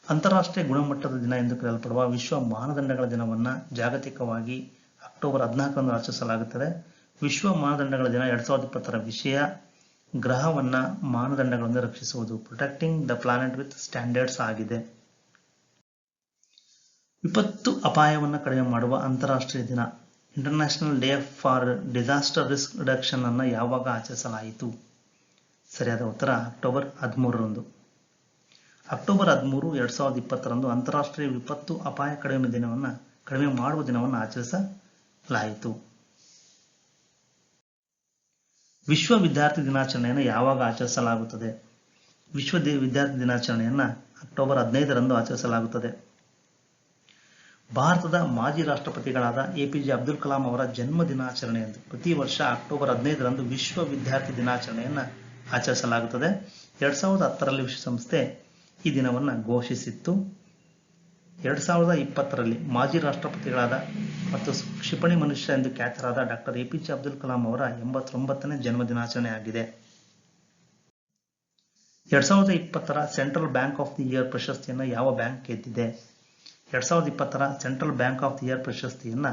[SPEAKER 1] ಅಂತಾರಾಷ್ಟ್ರೀಯ ಗುಣಮಟ್ಟದ ದಿನ ಎಂದು ಕರೆಯಲ್ಪಡುವ ವಿಶ್ವ ಮಾನದಂಡಗಳ ದಿನವನ್ನು ಜಾಗತಿಕವಾಗಿ ಅಕ್ಟೋಬರ್ 14ರಂದು ಆಚರಿಸಲಾಗುತ್ತದೆ. ವಿಶ್ವ ಮಾನದಂಡಗಳ ದಿನ 2020ರ ವಿಷಯ ಗ್ರಹವನ್ನು ಮಾನದಂಡಗಳಿಂದ ರಕ್ಷಿಸುವುದು, protecting the planet with standards ಆಗಿದೆ. ವಿಪತ್ತು ಅಪಾಯವನ್ನು ಕಡಿಮೆ ಮಾಡುವ ಅಂತಾರಾಷ್ಟ್ರೀಯ ದಿನ international day for disaster risk reduction ಅನ್ನು ಯಾವಾಗ ಆಚರಿಸಲಾಯಿತು? ಸರಿಯಾದ ಉತ್ತರ ಅಕ್ಟೋಬರ್ 13ರಂದು. ಅಕ್ಟೋಬರ್ 13, 2020ರಂದು ಅಂತಾರಾಷ್ಟ್ರೀಯ ವಿಪತ್ತು ಅಪಾಯ ಕಡಿಮೆ ಮಾಡುವ ದಿನವನ್ನು ಆಚರಿಸಲಾಯಿತು. ವಿಶ್ವ ವಿದ್ಯಾರ್ಥಿ ದಿನಾಚರಣೆಯನ್ನು ಯಾವಾಗ ಆಚರಿಸಲಾಗುತ್ತದೆ? ವಿಶ್ವ ವಿದ್ಯಾರ್ಥಿ ದಿನಾಚರಣೆಯನ್ನು ಅಕ್ಟೋಬರ್ 15ರಂದು ಆಚರಿಸಲಾಗುತ್ತದೆ. ಭಾರತದ ಮಾಜಿ ರಾಷ್ಟ್ರಪತಿಗಳಾದ ಎಪಿಜೆ ಅಬ್ದುಲ್ ಕಲಾಂ ಅವರ ಜನ್ಮ ದಿನಾಚರಣೆಯಂದು ಪ್ರತಿ ವರ್ಷ ಅಕ್ಟೋಬರ್ 15ರಂದು ವಿಶ್ವ ವಿದ್ಯಾರ್ಥಿ ದಿನಾಚರಣೆಯನ್ನು ಆಚರಿಸಲಾಗುತ್ತದೆ. 2010ರಲ್ಲಿ ವಿಶ್ವಸಂಸ್ಥೆ ಈ ದಿನವನ್ನು ಘೋಷಿಸಿತ್ತು. 2020ರಲ್ಲಿ ಮಾಜಿ ರಾಷ್ಟ್ರಪತಿಗಳಾದ ಮತ್ತು ಕ್ಷಿಪಣಿ ಮನುಷ್ಯ ಎಂದು ಖ್ಯಾತರಾದ ಡಾಕ್ಟರ್ ಎಪಿಜೆ ಅಬ್ದುಲ್ ಕಲಾಂ ಅವರ 89ನೇ ಜನ್ಮ ದಿನಾಚರಣೆ ಆಗಿದೆ. 2020ರ central bank of the year ಪ್ರಶಸ್ತಿಯನ್ನು ಯಾವ ಬ್ಯಾಂಕ್ ಗೆದ್ದಿದೆ? 2020ರ central bank of the year ಪ್ರಶಸ್ತಿಯನ್ನು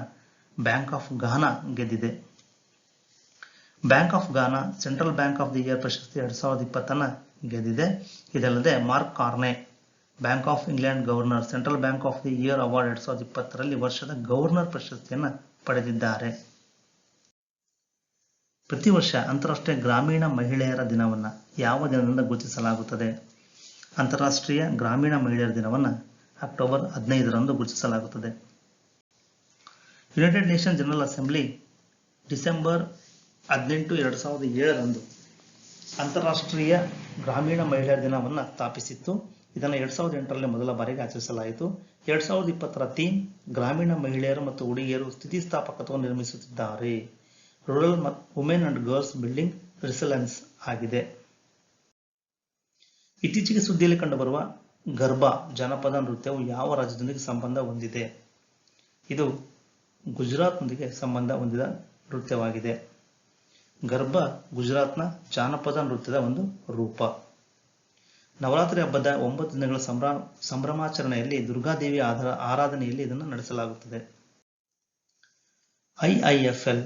[SPEAKER 1] ಬ್ಯಾಂಕ್ ಆಫ್ ಘಾನಾ ಗೆದ್ದಿದೆ. Bank of Ghana central bank of the year ಪ್ರಶಸ್ತಿ 2020ನ್ನು ಗೆದ್ದಿದೆ. ಇದಲ್ಲದೆ Mark Carney bank of England governor central bank of the year award 2020ರಲ್ಲಿ ವರ್ಷದ ಗವರ್ನರ್ ಪ್ರಶಸ್ತಿಯನ್ನು ಪಡೆದಿದ್ದಾರೆ. ಪ್ರತಿ ವರ್ಷ ಅಂತಾರಾಷ್ಟ್ರೀಯ ಗ್ರಾಮೀಣ ಮಹಿಳೆಯರ ದಿನವನ್ನು ಯಾವ ದಿನದಿಂದ ಗುರುತಿಸಲಾಗುತ್ತದೆ? ಅಂತಾರಾಷ್ಟ್ರೀಯ ಗ್ರಾಮೀಣ ಮಹಿಳೆಯರ ದಿನವನ್ನು ಅಕ್ಟೋಬರ್ 15ರಂದು ಗುರುತಿಸಲಾಗುತ್ತದೆ. United nation general assembly December 18, 2007ರಂದು ಅಂತಾರಾಷ್ಟ್ರೀಯ ಗ್ರಾಮೀಣ ಮಹಿಳೆಯರ ದಿನವನ್ನು ಸ್ಥಾಪಿಸಿತ್ತು. ಇದನ್ನು 2008ರಲ್ಲಿ ಮೊದಲ ಬಾರಿಗೆ ಆಚರಿಸಲಾಯಿತು. 2020ರ ಥೀಮ್ ಗ್ರಾಮೀಣ ಮಹಿಳೆಯರು ಮತ್ತು ಹುಡುಗಿಯರು ಸ್ಥಿತಿಸ್ಥಾಪಕತ್ವವನ್ನು ನಿರ್ಮಿಸುತ್ತಿದ್ದಾರೆ, rural women and girls building resilience ಆಗಿದೆ. ಇತ್ತೀಚೆಗೆ ಸುದ್ದಿಯಲ್ಲಿ ಕಂಡುಬರುವ ಗರ್ಬಾ ಜನಪದ ನೃತ್ಯವು ಯಾವ ರಾಜ್ಯದೊಂದಿಗೆ ಸಂಬಂಧ ಹೊಂದಿದೆ? ಇದು ಗುಜರಾತ್ನೊಂದಿಗೆ ಸಂಬಂಧ ಹೊಂದಿದ ನೃತ್ಯವಾಗಿದೆ. ಗರ್ಬಾ ಗುಜರಾತ್ನ ಜಾನಪದ ನೃತ್ಯದ ಒಂದು ರೂಪ. ನವರಾತ್ರಿ ಹಬ್ಬದ 9 ದಿನಗಳ ಸಂಭ್ರಮಾಚರಣೆಯಲ್ಲಿ ದುರ್ಗಾದೇವಿಯ ಆರಾಧನೆಯಲ್ಲಿ ಇದನ್ನು ನಡೆಸಲಾಗುತ್ತದೆ. ಐಐಎಫ್ಎಲ್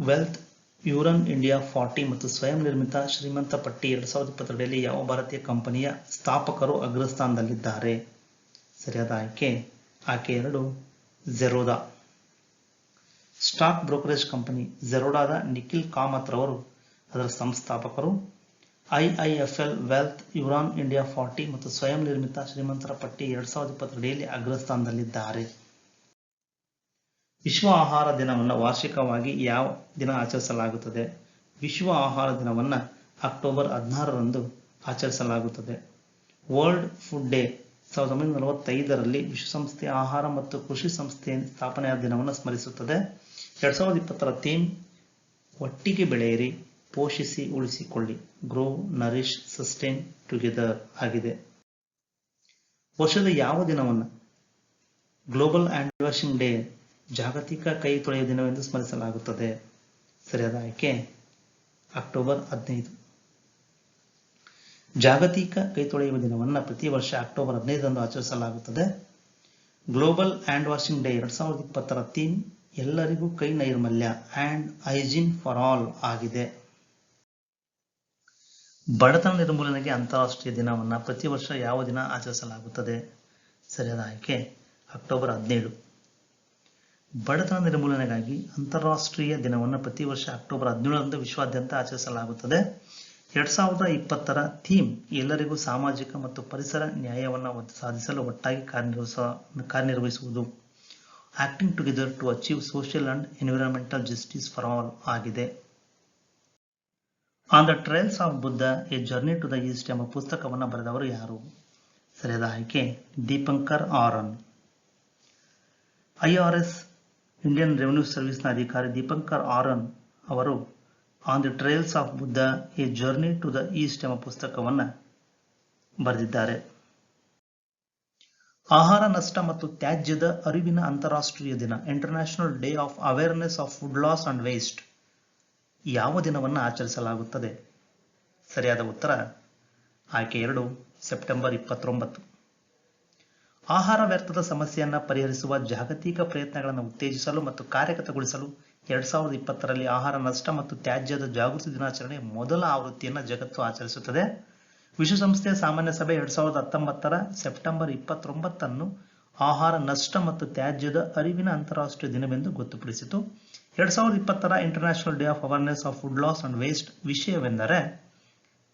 [SPEAKER 1] ವೆಲ್ತ್ ಯೂರನ್ ಇಂಡಿಯಾ 40 ಮತ್ತು ಸ್ವಯಂ ನಿರ್ಮಿತ ಶ್ರೀಮಂತ ಪಟ್ಟಿ 2022ರಲ್ಲಿ ಯಾವ ಭಾರತೀಯ ಕಂಪನಿಯ ಸ್ಥಾಪಕರು ಅಗ್ರಸ್ಥಾನದಲ್ಲಿದ್ದಾರೆ? ಸರಿಯಾದ ಆಯ್ಕೆ 2 ಝೆರೋದಾ. ಸ್ಟಾಕ್ ಬ್ರೋಕರೇಜ್ ಕಂಪನಿ ಝೆರೋಡಾದ ನಿಖಿಲ್ ಕಾಮತ್ ರವರು ಅದರ ಸಂಸ್ಥಾಪಕರು. ಐಐಎಫ್ಎಲ್ ವೆಲ್ತ್ ಯೂರಾನ್ ಇಂಡಿಯಾ 40 ಮತ್ತು ಸ್ವಯಂ ನಿರ್ಮಿತ ಶ್ರೀಮಂತರ ಪಟ್ಟಿ 2022ರಲ್ಲಿ ಅಗ್ರಸ್ಥಾನದಲ್ಲಿದ್ದಾರೆ. ವಿಶ್ವ ಆಹಾರ ದಿನವನ್ನು ವಾರ್ಷಿಕವಾಗಿ ಯಾವ ದಿನ ಆಚರಿಸಲಾಗುತ್ತದೆ? ವಿಶ್ವ ಆಹಾರ ದಿನವನ್ನು ಅಕ್ಟೋಬರ್ 16ರಂದು ಆಚರಿಸಲಾಗುತ್ತದೆ. ವರ್ಲ್ಡ್ ಫುಡ್ ಡೇ 1945ರಲ್ಲಿ ವಿಶ್ವಸಂಸ್ಥೆಯ ಆಹಾರ ಮತ್ತು ಕೃಷಿ ಸಂಸ್ಥೆ ಸ್ಥಾಪನೆಯ ದಿನವನ್ನು ಸ್ಮರಿಸುತ್ತದೆ. 2020ರ ಥೀಮ್ ಒಟ್ಟಿಗೆ ಬೆಳೆಯಿರಿ, ಪೋಷಿಸಿ ಉಳಿಸಿಕೊಳ್ಳಿ. ಗ್ರೋ, ನರಿಶ್, ಸಸ್ಟೈನ್ ಟುಗೆದರ್ ಆಗಿದೆ. ವರ್ಷದ ಯಾವ ದಿನವನ್ನು ಗ್ಲೋಬಲ್ ಹ್ಯಾಂಡ್ ವಾಷಿಂಗ್ ಡೇ, ಜಾಗತಿಕ ಕೈ ತೊಳೆಯುವ ದಿನವೆಂದು ಸ್ಮರಿಸಲಾಗುತ್ತದೆ? ಸರಿಯಾದ ಆಯ್ಕೆ ಅಕ್ಟೋಬರ್ 15. ಜಾಗತಿಕ ಕೈ ತೊಳೆಯುವ ದಿನವನ್ನು ಪ್ರತಿ ವರ್ಷ ಅಕ್ಟೋಬರ್ 15ರಂದು ಆಚರಿಸಲಾಗುತ್ತದೆ. ಗ್ಲೋಬಲ್ ಹ್ಯಾಂಡ್ ವಾಷಿಂಗ್ ಡೇ 2020ರ ಥೀಮ್ ಎಲ್ಲರಿಗೂ ಕೈ ನೈರ್ಮಲ್ಯ, ಹ್ಯಾಂಡ್ ಹೈಜೀನ್ ಫಾರ್ ಆಲ್ ಆಗಿದೆ. ಬಡತನ ನಿರ್ಮೂಲನೆಗೆ ಅಂತಾರಾಷ್ಟ್ರೀಯ ದಿನವನ್ನು ಪ್ರತಿ ವರ್ಷ ಯಾವ ದಿನ ಆಚರಿಸಲಾಗುತ್ತದೆ? ಸರಿಯಾದ ಆಯ್ಕೆ ಅಕ್ಟೋಬರ್ 17. ಬಡತನ ನಿರ್ಮೂಲನೆಗಾಗಿ ಅಂತಾರಾಷ್ಟ್ರೀಯ ದಿನವನ್ನು ಪ್ರತಿ ವರ್ಷ ಅಕ್ಟೋಬರ್ 17ರಂದು ವಿಶ್ವಾದ್ಯಂತ ಆಚರಿಸಲಾಗುತ್ತದೆ. 2020ರ ಥೀಮ್ ಎಲ್ಲರಿಗೂ ಸಾಮಾಜಿಕ ಮತ್ತು ಪರಿಸರ ನ್ಯಾಯವನ್ನು ಸಾಧಿಸಲು ಒಟ್ಟಾಗಿ ಕಾರ್ಯನಿರ್ವಹಿಸುವುದು, acting together to achieve social and environmental justice for all ಆಗಿದೆ. On the trails of Buddha a journey to the east ಎಂಬ ಪುಸ್ತಕವನ್ನು ಬರೆದವರು ಯಾರು? ಸರಿಯಾದ ಆಯ್ಕೆ Dipankar Airon. IRS Indian revenue ಸರ್ವಿಸ್ನ ಅಧಿಕಾರಿ ದೀಪಂಕರ್ ಆರನ್ ಅವರು on the trails of Buddha a journey to the east ಎಂಬ ಪುಸ್ತಕವನ್ನು ಬರೆದಿದ್ದಾರೆ. ಆಹಾರ ನಷ್ಟ ಮತ್ತು ತ್ಯಾಜ್ಯದ ಅರಿವಿನ ಅಂತಾರಾಷ್ಟ್ರೀಯ ದಿನ, international day of awareness of food loss and waste, ಯಾವ ದಿನವನ್ನು ಆಚರಿಸಲಾಗುತ್ತದೆ? ಸರಿಯಾದ ಉತ್ತರ ಆಯ್ಕೆ 2 ಸೆಪ್ಟೆಂಬರ್ 29. ಆಹಾರ ವ್ಯರ್ಥದ ಸಮಸ್ಯೆಯನ್ನು ಪರಿಹರಿಸುವ ಜಾಗತಿಕ ಪ್ರಯತ್ನಗಳನ್ನು ಉತ್ತೇಜಿಸಲು ಮತ್ತು ಕಾರ್ಯಗತಗೊಳಿಸಲು 2020ರಲ್ಲಿ ಆಹಾರ ನಷ್ಟ ಮತ್ತು ತ್ಯಾಜ್ಯದ ಜಾಗೃತಿ ದಿನಾಚರಣೆ ಮೊದಲ ಆವೃತ್ತಿಯನ್ನು ಜಗತ್ತು ಆಚರಿಸುತ್ತದೆ. ವಿಶ್ವಸಂಸ್ಥೆಯ ಸಾಮಾನ್ಯ ಸಭೆ 2019ರ ಸೆಪ್ಟೆಂಬರ್ 29 ಆಹಾರ ನಷ್ಟ ಮತ್ತು ತ್ಯಾಜ್ಯದ ಅರಿವಿನ ಅಂತಾರಾಷ್ಟ್ರೀಯ ದಿನವೆಂದು ಗೊತ್ತುಪಡಿಸಿತು. 2020ರ international day of awareness of food loss and waste ವಿಷಯವೆಂದರೆ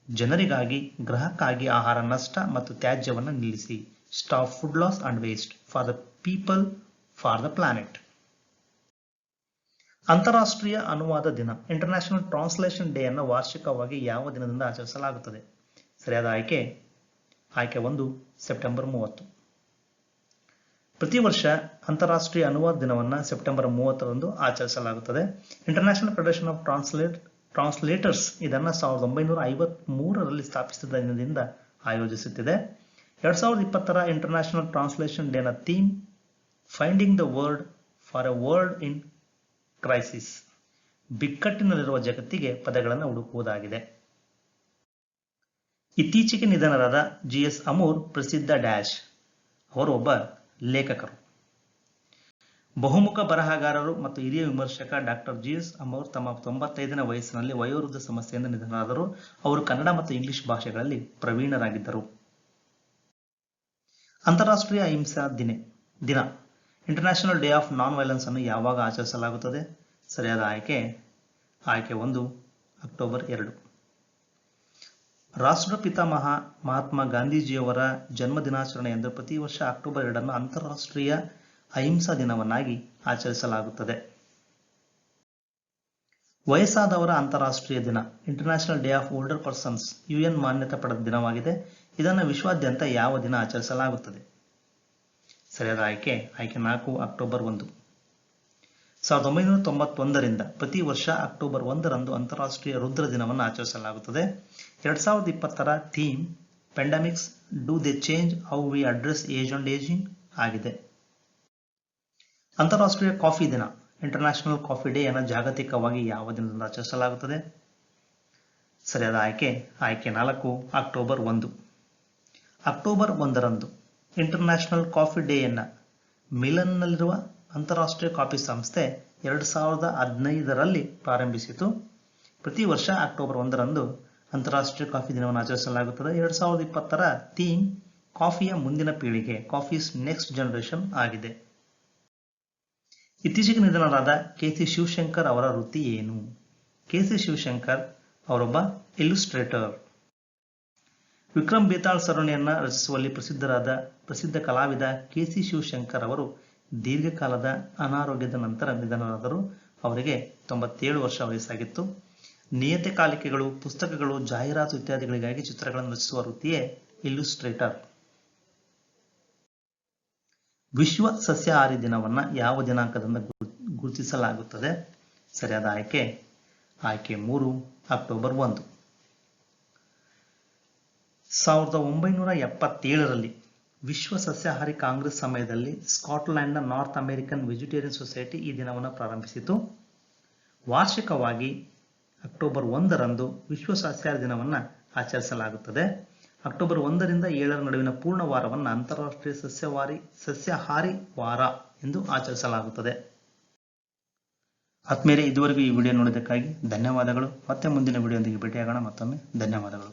[SPEAKER 1] ಜನರಿಗಾಗಿ, ಗ್ರಹಕ್ಕಾಗಿ ಆಹಾರ ನಷ್ಟ ಮತ್ತು ತ್ಯಾಜ್ಯವನ್ನು ನಿಲ್ಲಿಸಿ. Stop food loss and waste for the people, for the planet. ಅಂತಾರಾಷ್ಟ್ರೀಯ ಅನುವಾದ ದಿನ, ಇಂಟರ್ನ್ಯಾಷನಲ್ ಟ್ರಾನ್ಸ್ಲೇಷನ್ ಡೇ ಅನ್ನು ವಾರ್ಷಿಕವಾಗಿ ಯಾವ ದಿನದಿಂದ ಆಚರಿಸಲಾಗುತ್ತದೆ? ಸರಿಯಾದ ಆಯ್ಕೆ 1 ಸೆಪ್ಟೆಂಬರ್ 30. ಪ್ರತಿ ವರ್ಷ ಅಂತಾರಾಷ್ಟ್ರೀಯ ಅನುವಾದ ದಿನವನ್ನು ಸೆಪ್ಟೆಂಬರ್ 30ರಂದು ಆಚರಿಸಲಾಗುತ್ತದೆ. ಇಂಟರ್ನ್ಯಾಷನಲ್ ಫೆಡರೇಷನ್ ಆಫ್ ಟ್ರಾನ್ಸ್ಲೇಟರ್ಸ್ ಇದನ್ನು 1953ರಲ್ಲಿ ಸ್ಥಾಪಿಸಿದ ದಿನದಿಂದ ಆಯೋಜಿಸುತ್ತಿದೆ. 2020ರ ಇಂಟರ್ನ್ಯಾಷನಲ್ ಟ್ರಾನ್ಸ್ಲೇಷನ್ ಡೇನ theme finding the word for a world in crisis, ಬಿಕ್ಕಟ್ಟಿನಲ್ಲಿರುವ ಜಗತ್ತಿಗೆ ಪದಗಳನ್ನು ಹುಡುಕುವುದಾಗಿದೆ. ಇತ್ತೀಚೆಗೆ ನಿಧನರಾದ GS ಅಮೂರ್ ಪ್ರಸಿದ್ಧ ಡ್ಯಾಶ್, ಅವರು ಒಬ್ಬ ಲೇಖಕರು. ಬಹುಮುಖ ಬರಹಗಾರರು ಮತ್ತು ಹಿರಿಯ ವಿಮರ್ಶಕ ಡಾಕ್ಟರ್ GS ಅಮೂರ್ ತಮ್ಮ 95ನೇ ವಯಸ್ಸಿನಲ್ಲಿ ವಯೋವೃದ್ಧ ಸಮಸ್ಯೆಯಿಂದ ನಿಧನರಾದರು. ಅವರು ಕನ್ನಡ ಮತ್ತು ಇಂಗ್ಲಿಷ್ ಭಾಷೆಗಳಲ್ಲಿ ಪ್ರವೀಣರಾಗಿದ್ದರು. ಅಂತಾರಾಷ್ಟ್ರೀಯ ಅಹಿಂಸಾ ದಿನ, international day of non violence ಅನ್ನು ಯಾವಾಗ ಆಚರಿಸಲಾಗುತ್ತದೆ? ಸರಿಯಾದ ಆಯ್ಕೆ 1 ಅಕ್ಟೋಬರ್ 2. ರಾಷ್ಟ್ರಪಿತ ಮಹಾತ್ಮ ಗಾಂಧೀಜಿಯವರ ಜನ್ಮ ದಿನಾಚರಣೆಯಂದು ಪ್ರತಿ ವರ್ಷ ಅಕ್ಟೋಬರ್ 2 ಅಂತಾರಾಷ್ಟ್ರೀಯ ಅಹಿಂಸಾ ದಿನವನ್ನಾಗಿ ಆಚರಿಸಲಾಗುತ್ತದೆ. ವಯಸ್ಸಾದವರ ಅಂತಾರಾಷ್ಟ್ರೀಯ ದಿನ, international day of older persons, UN ಮಾನ್ಯತೆ ಪಡೆದ ದಿನವಾಗಿದೆ. ಇದನ್ನು ವಿಶ್ವಾದ್ಯಂತ ಯಾವ ದಿನ ಆಚರಿಸಲಾಗುತ್ತದೆ? ಸರಿಯಾದ ಆಯ್ಕೆ 4 ಅಕ್ಟೋಬರ್ 1. 1991ರಿಂದ ಪ್ರತಿ ವರ್ಷ ಅಕ್ಟೋಬರ್ 1ರಂದು ಅಂತಾರಾಷ್ಟ್ರೀಯ ರುದ್ರ ದಿನವನ್ನು ಆಚರಿಸಲಾಗುತ್ತದೆ. 2020ರ theme pandemics do they change how we address age and ageing ಆಗಿದೆ. ಅಂತಾರಾಷ್ಟ್ರೀಯ ಕಾಫಿ ದಿನ, ಇಂಟರ್ನ್ಯಾಷನಲ್ ಕಾಫಿ ಡೇ ಅನ್ನು ಜಾಗತಿಕವಾಗಿ ಯಾವ ದಿನದಿಂದ ಆಚರಿಸಲಾಗುತ್ತದೆ? ಸರಿಯಾದ ಆಯ್ಕೆ 4 ಅಕ್ಟೋಬರ್ 1. ಅಕ್ಟೋಬರ್ 1ರಂದು ಇಂಟರ್ನ್ಯಾಷನಲ್ ಕಾಫಿ ಡೇಯನ್ನು ಮಿಲನ್ನಲ್ಲಿರುವ ಅಂತಾರಾಷ್ಟ್ರೀಯ ಕಾಫಿ ಸಂಸ್ಥೆ 2015ರಲ್ಲಿ ಪ್ರಾರಂಭಿಸಿತು. ಪ್ರತಿ ವರ್ಷ ಅಕ್ಟೋಬರ್ 1ರಂದು ಅಂತಾರಾಷ್ಟ್ರೀಯ ಕಾಫಿ ದಿನವನ್ನು ಆಚರಿಸಲಾಗುತ್ತದೆ. 2020ರ ಥೀಮ್ ಕಾಫಿಯ ಮುಂದಿನ ಪೀಳಿಗೆ, ಕಾಫೀಸ್ ನೆಕ್ಸ್ಟ್ ಜನರೇಷನ್ ಆಗಿದೆ. ಇತ್ತೀಚೆಗೆ ನಿಧನರಾದ KC ಶಿವಶಂಕರ್ ಅವರ ವೃತ್ತಿ ಏನು? KC ಶಿವಶಂಕರ್ ಅವರೊಬ್ಬ ಇಲ್ಲುಸ್ಟ್ರೇಟರ್. ವಿಕ್ರಮ್ ಬೇತಾಳ್ ಸರಣಿಯನ್ನು ರಚಿಸುವಲ್ಲಿ ಪ್ರಸಿದ್ಧ ಕಲಾವಿದ KC ಶಿವಶಂಕರ್ ಅವರು ದೀರ್ಘಕಾಲದ ಅನಾರೋಗ್ಯದ ನಂತರ ನಿಧನರಾದರು. ಅವರಿಗೆ 97 ವರ್ಷ ವಯಸ್ಸಾಗಿತ್ತು. ನಿಯತಕಾಲಿಕೆಗಳು, ಪುಸ್ತಕಗಳು, ಜಾಹೀರಾತು ಇತ್ಯಾದಿಗಳಿಗಾಗಿ ಚಿತ್ರಗಳನ್ನು ರಚಿಸುವ ವೃತ್ತಿಯೇ ಇಲ್ಲುಸ್ಟ್ರೇಟರ್. ವಿಶ್ವ ಸಸ್ಯಾಹಾರಿ ದಿನವನ್ನು ಯಾವ ದಿನಾಂಕದಿಂದ ಗುರುತಿಸಲಾಗುತ್ತದೆ? ಸರಿಯಾದ ಆಯ್ಕೆ 3 ಅಕ್ಟೋಬರ್ 1. 1977ರಲ್ಲಿ ವಿಶ್ವ ಸಸ್ಯಾಹಾರಿ ಕಾಂಗ್ರೆಸ್ ಸಮಯದಲ್ಲಿ ಸ್ಕಾಟ್ಲೆಂಡ್ನ ನಾರ್ತ್ ಅಮೆರಿಕನ್ ವೆಜಿಟೇರಿಯನ್ ಸೊಸೈಟಿ ಈ ದಿನವನ್ನು ಪ್ರಾರಂಭಿಸಿತು. ವಾರ್ಷಿಕವಾಗಿ ಅಕ್ಟೋಬರ್ 1ರಂದು ವಿಶ್ವ ಸಸ್ಯಾಹಾರಿ ದಿನವನ್ನು ಆಚರಿಸಲಾಗುತ್ತದೆ. ಅಕ್ಟೋಬರ್ 1ರಿಂದ 7ರ ನಡುವಿನ ಪೂರ್ಣ ವಾರವನ್ನು ಅಂತಾರಾಷ್ಟ್ರೀಯ ಸಸ್ಯಾಹಾರಿ ವಾರ ಎಂದು ಆಚರಿಸಲಾಗುತ್ತದೆ. ಆತ್ಮೀಯರೇ, ಇದುವರೆಗೂ ಈ ವಿಡಿಯೋ ನೋಡಿದ್ದಕ್ಕಾಗಿ ಧನ್ಯವಾದಗಳು. ಮತ್ತೆ ಮುಂದಿನ ವಿಡಿಯೋದೊಂದಿಗೆ ಭೇಟಿಯಾಗೋಣ. ಮತ್ತೊಮ್ಮೆ ಧನ್ಯವಾದಗಳು.